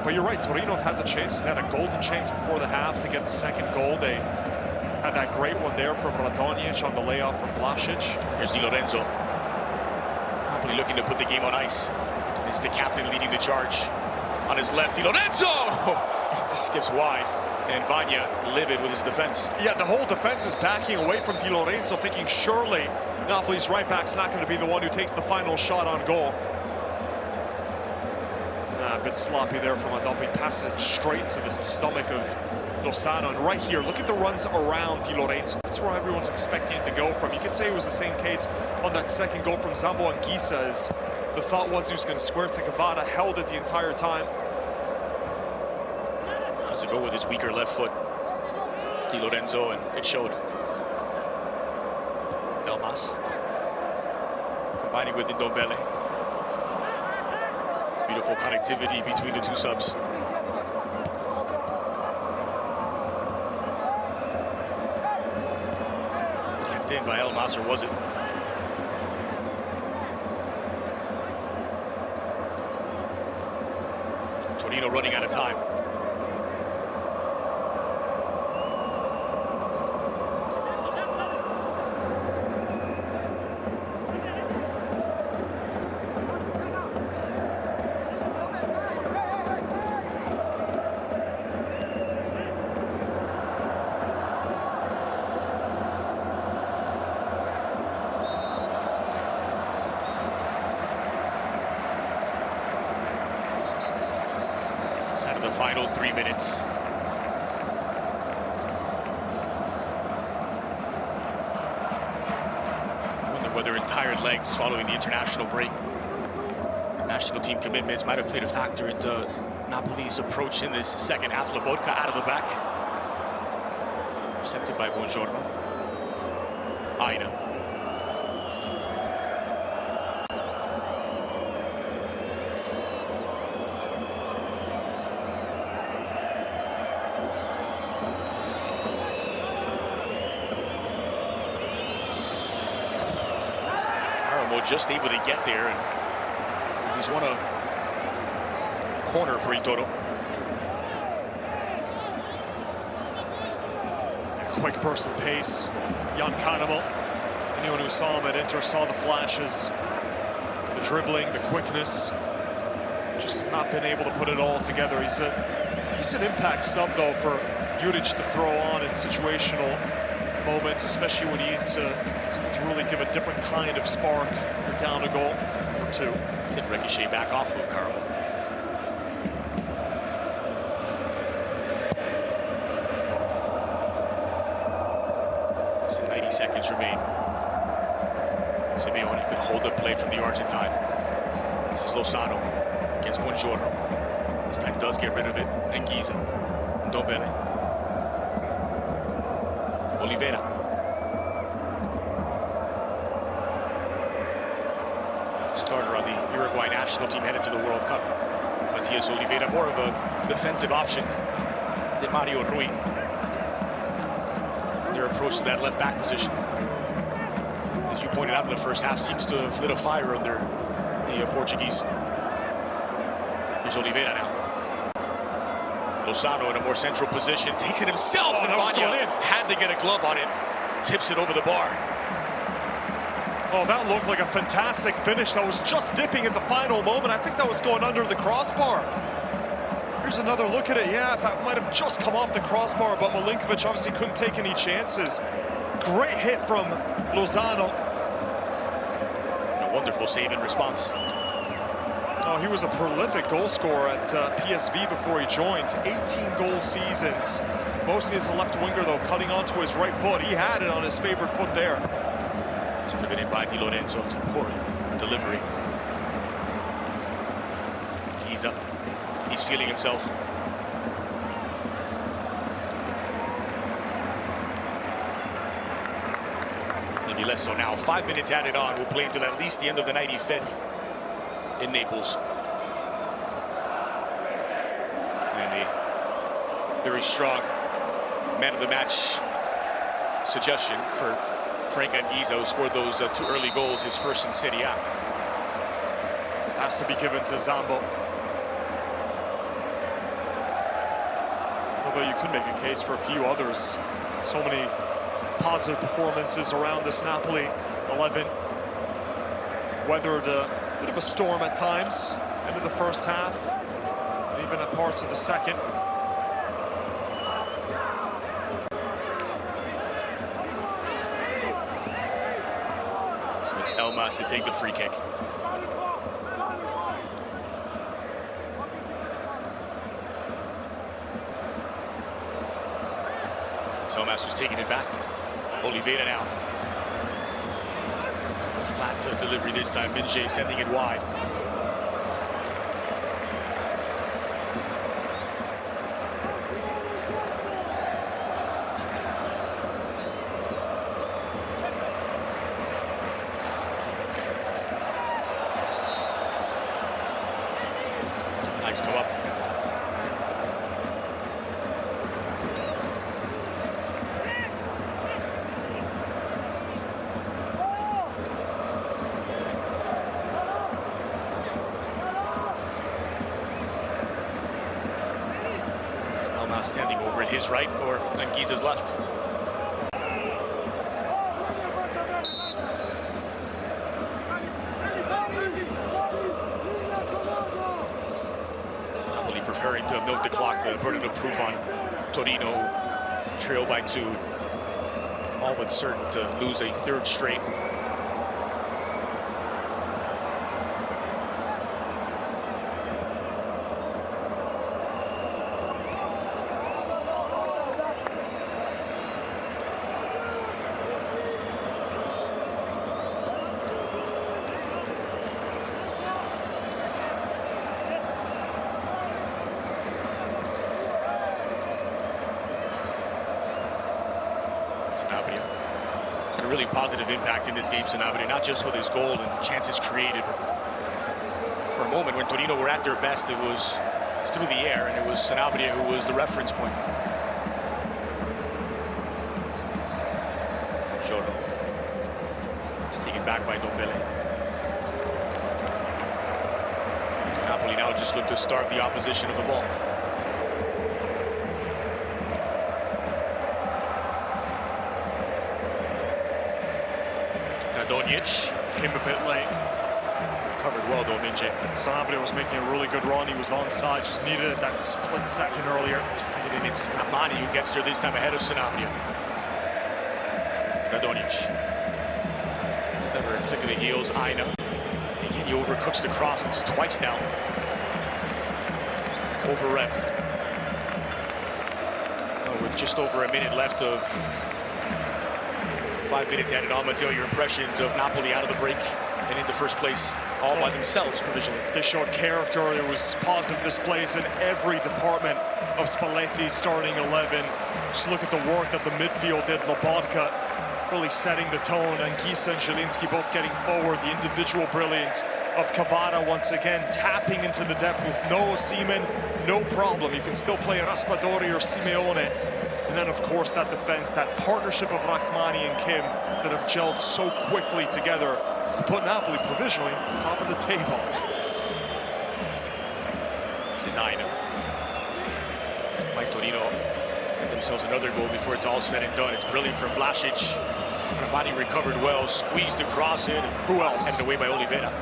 But you're right, Torino have had the chances. They had a golden chance before the half to get the second goal. They had that great one there from Radonjic on the layoff from Vlasic. Here's Di Lorenzo. Napoli looking to put the game on ice. And it's the captain leading the charge. On his left, Di Lorenzo! Skips wide. And Vanya livid with his defense. Yeah, the whole defense is backing away from Di Lorenzo, thinking surely Napoli's right back's not going to be the one who takes the final shot on goal. A bit sloppy there from Adopi. Passes it straight into the stomach of Lozano. And right here, look at the runs around Di Lorenzo. That's where everyone's expecting it to go from. You could say it was the same case on that second goal from Zambo Anguissa, as the thought was he was going to square to Cavada, held it the entire time. Does it go with his weaker left foot, Di Lorenzo, and it showed. Elmas combining with Ndombele. Beautiful connectivity between the two subs. Kept in by Elmas, or was it? Torino running out of time. Out of the final 3 minutes. I wonder whether tired legs following the international break, national team commitments, might have played a factor into Napoli's approach in this second half. Lobotka out of the back. Intercepted by Buongiorno. Aina. just able to get there, and he's won a corner for Il Toro. Quick burst of pace. Jan Kanemo. Anyone who saw him at Inter saw the flashes, the dribbling, the quickness. Just has not been able to put it all together. He's a decent impact sub, though, for Juric to throw on in situational moments, especially when he needs to really give a different kind of spark for down a goal or two. Did ricochet back off of Carlo. So 90 seconds remain. Simeone could hold the play from the Argentine. This is Lozano against Buongiorno. This time does get rid of it. And Giza. Ndombele. Oliveira. Starter on the Uruguay national team headed to the World Cup. Matias Oliveira, more of a defensive option than Mario Rui. Their approach to that left back position, as you pointed out in the first half, seems to have lit a fire under the Portuguese. Here's Oliveira now. Lozano in a more central position, takes it himself, and Vanya had to get a glove on it, tips it over the bar. Oh, that looked like a fantastic finish. That was just dipping at the final moment. I think that was going under the crossbar. Here's another look at it. Yeah, that might have just come off the crossbar, but Milinkovic obviously couldn't take any chances. Great hit from Lozano. A wonderful save in response. Oh, he was a prolific goal scorer at PSV before he joined. 18 goal seasons. Mostly as a left winger, though, cutting onto his right foot. He had it on his favorite foot there. It's driven in by Di Lorenzo. It's a poor delivery. Giza. He's feeling himself. Maybe less so now. 5 minutes added on. We'll play until at least the end of the 95th in Naples. And a very strong man of the match suggestion for Frank Anguissa, who scored those 2 early goals, his first in Serie A. Has to be given to Zambo. Although you could make a case for a few others. So many positive performances around this Napoli 11. Weathered a bit of a storm at times, end of the first half, and even at parts of the second. So it's Elmas to take the free kick. Elmas was taking it back. Oliveira now. A flat delivery this time. Minje sending it wide. Flags come up. Standing over at his right or Anguissa's left. Napoli preferring to milk the clock, the burden of proof on Torino, trail by 2. All but certain to lose a 3rd straight. He's had a really positive impact in this game, Sanabria, not just with his goal and chances created, but for a moment when Torino were at their best, it was through the air, and it was Sanabria who was the reference point. Giorno. It's taken back by Ndombele. Napoli now just look to starve the opposition of the ball. Radonjic Came a bit late. covered well, though, Minje. Sanabria was making a really good run. He was onside, just needed it that split second earlier. And it's Amani who gets there this time ahead of Sanabria. Radonjic. Clever click of the heels, Aina. Again, he overcooks the cross. It's twice now. Over-revved. Oh, with just over a minute left of 5 minutes added on, Matteo, your impressions of Napoli out of the break and into first place all by themselves provisionally. They showed character. There was positive displays in every department of Spalletti's starting 11. Just look at the work that the midfield did. Lobotka really setting the tone, and Gisa and Zielinski both getting forward. The individual brilliance of Kvara once again tapping into the depth with no Osimhen, no problem. You can still play Raspadori or Simeone. And then, of course, that defense, that partnership of Rahmani and Kim that have gelled so quickly together to put Napoli provisionally top of the table. This is Aina. Mike Torino get themselves another goal before it's all said and done. It's brilliant from Vlasic. Rahmani recovered well, squeezed the cross in. Who else? Headed away by Oliveira.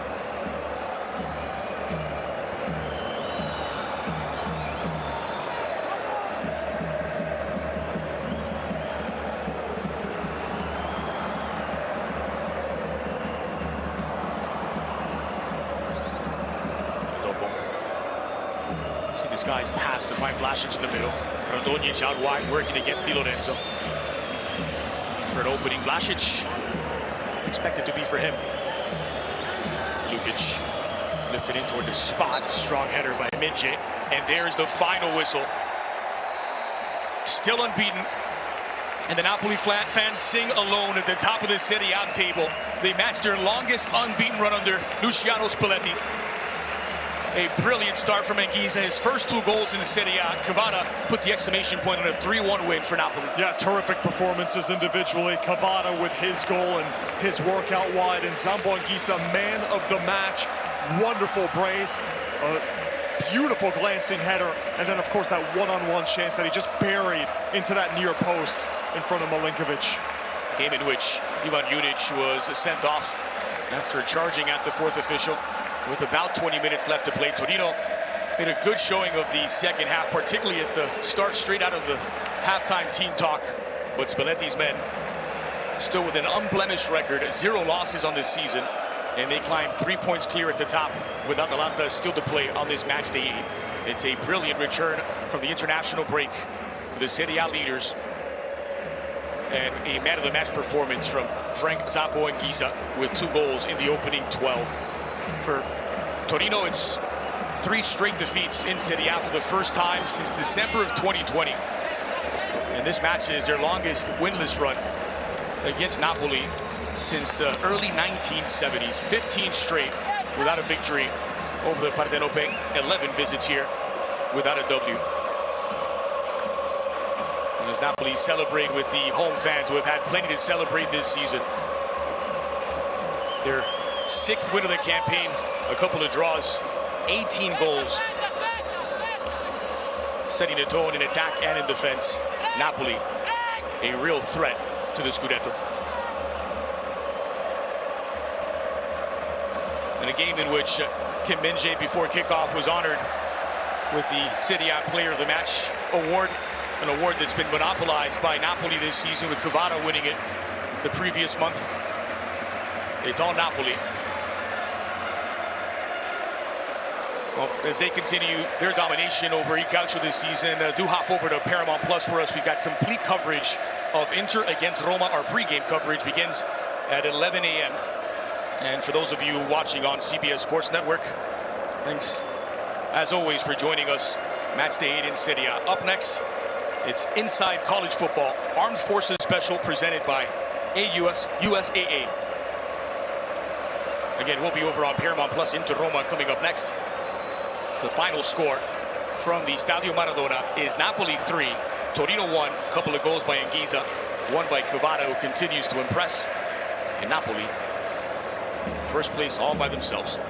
See this guy's pass to find Vlasic in the middle. Radonjic out wide, working against Di Lorenzo. Looking for an opening. Vlasic, expected to be for him. Lukic lifted in toward the spot. Strong header by Minje. And there's the final whistle. Still unbeaten. And the Napoli fans sing alone at the top of the Serie A table. They matched their longest unbeaten run under Luciano Spalletti. A brilliant start from Anguissa. His first 2 goals in the Serie A. Kvara put the exclamation point on a 3-1 win for Napoli. Yeah, terrific performances individually. Kvara with his goal and his work out wide. And Zambo Anguissa, man of the match. Wonderful brace. A beautiful glancing header. And then, of course, that one-on-one chance that he just buried into that near post in front of Milinkovic. Game in which Ivan Juric was sent off after charging at the 4th official. With about 20 minutes left to play, Torino made a good showing of the second half, particularly at the start, straight out of the halftime team talk. But Spalletti's men still with an unblemished record, 0 losses on this season, and they climb 3 points clear at the top with Atalanta still to play on this match day 8. It's a brilliant return from the international break for the Serie A leaders, and a man of the match performance from Frank Zambo Anguissa with 2 goals in the opening 12. For Torino, it's 3 straight defeats in Serie A for the first time since December of 2020. And this match is their longest winless run against Napoli since the early 1970s. 15 straight without a victory over the Partenope. 11 visits here without a W. And as Napoli celebrate with the home fans who have had plenty to celebrate this season. Their 6th win of the campaign, a couple of draws, 18 goals. Setting the tone in attack and in defense. Napoli, a real threat to the Scudetto. In a game in which Kim Min-jae before kickoff was honored with the Serie A Player of the Match award, an award that's been monopolized by Napoli this season, with Kvara winning it the previous month. It's all Napoli. Well, as they continue their domination over Il Calcio this season, do hop over to Paramount Plus for us. We've got complete coverage of Inter against Roma. Our pregame coverage begins at 11 a.m. And for those of you watching on CBS Sports Network, thanks, as always, for joining us. Match day 8 in Serie A. Up next, it's Inside College Football, Armed Forces Special, presented by USAA. Again, we'll be over on Paramount Plus. Inter Roma coming up next. The final score from the Stadio Maradona is Napoli 3, Torino 1. A couple of goals by Anguissa, one by Kvara, who continues to impress. And Napoli, first place all by themselves.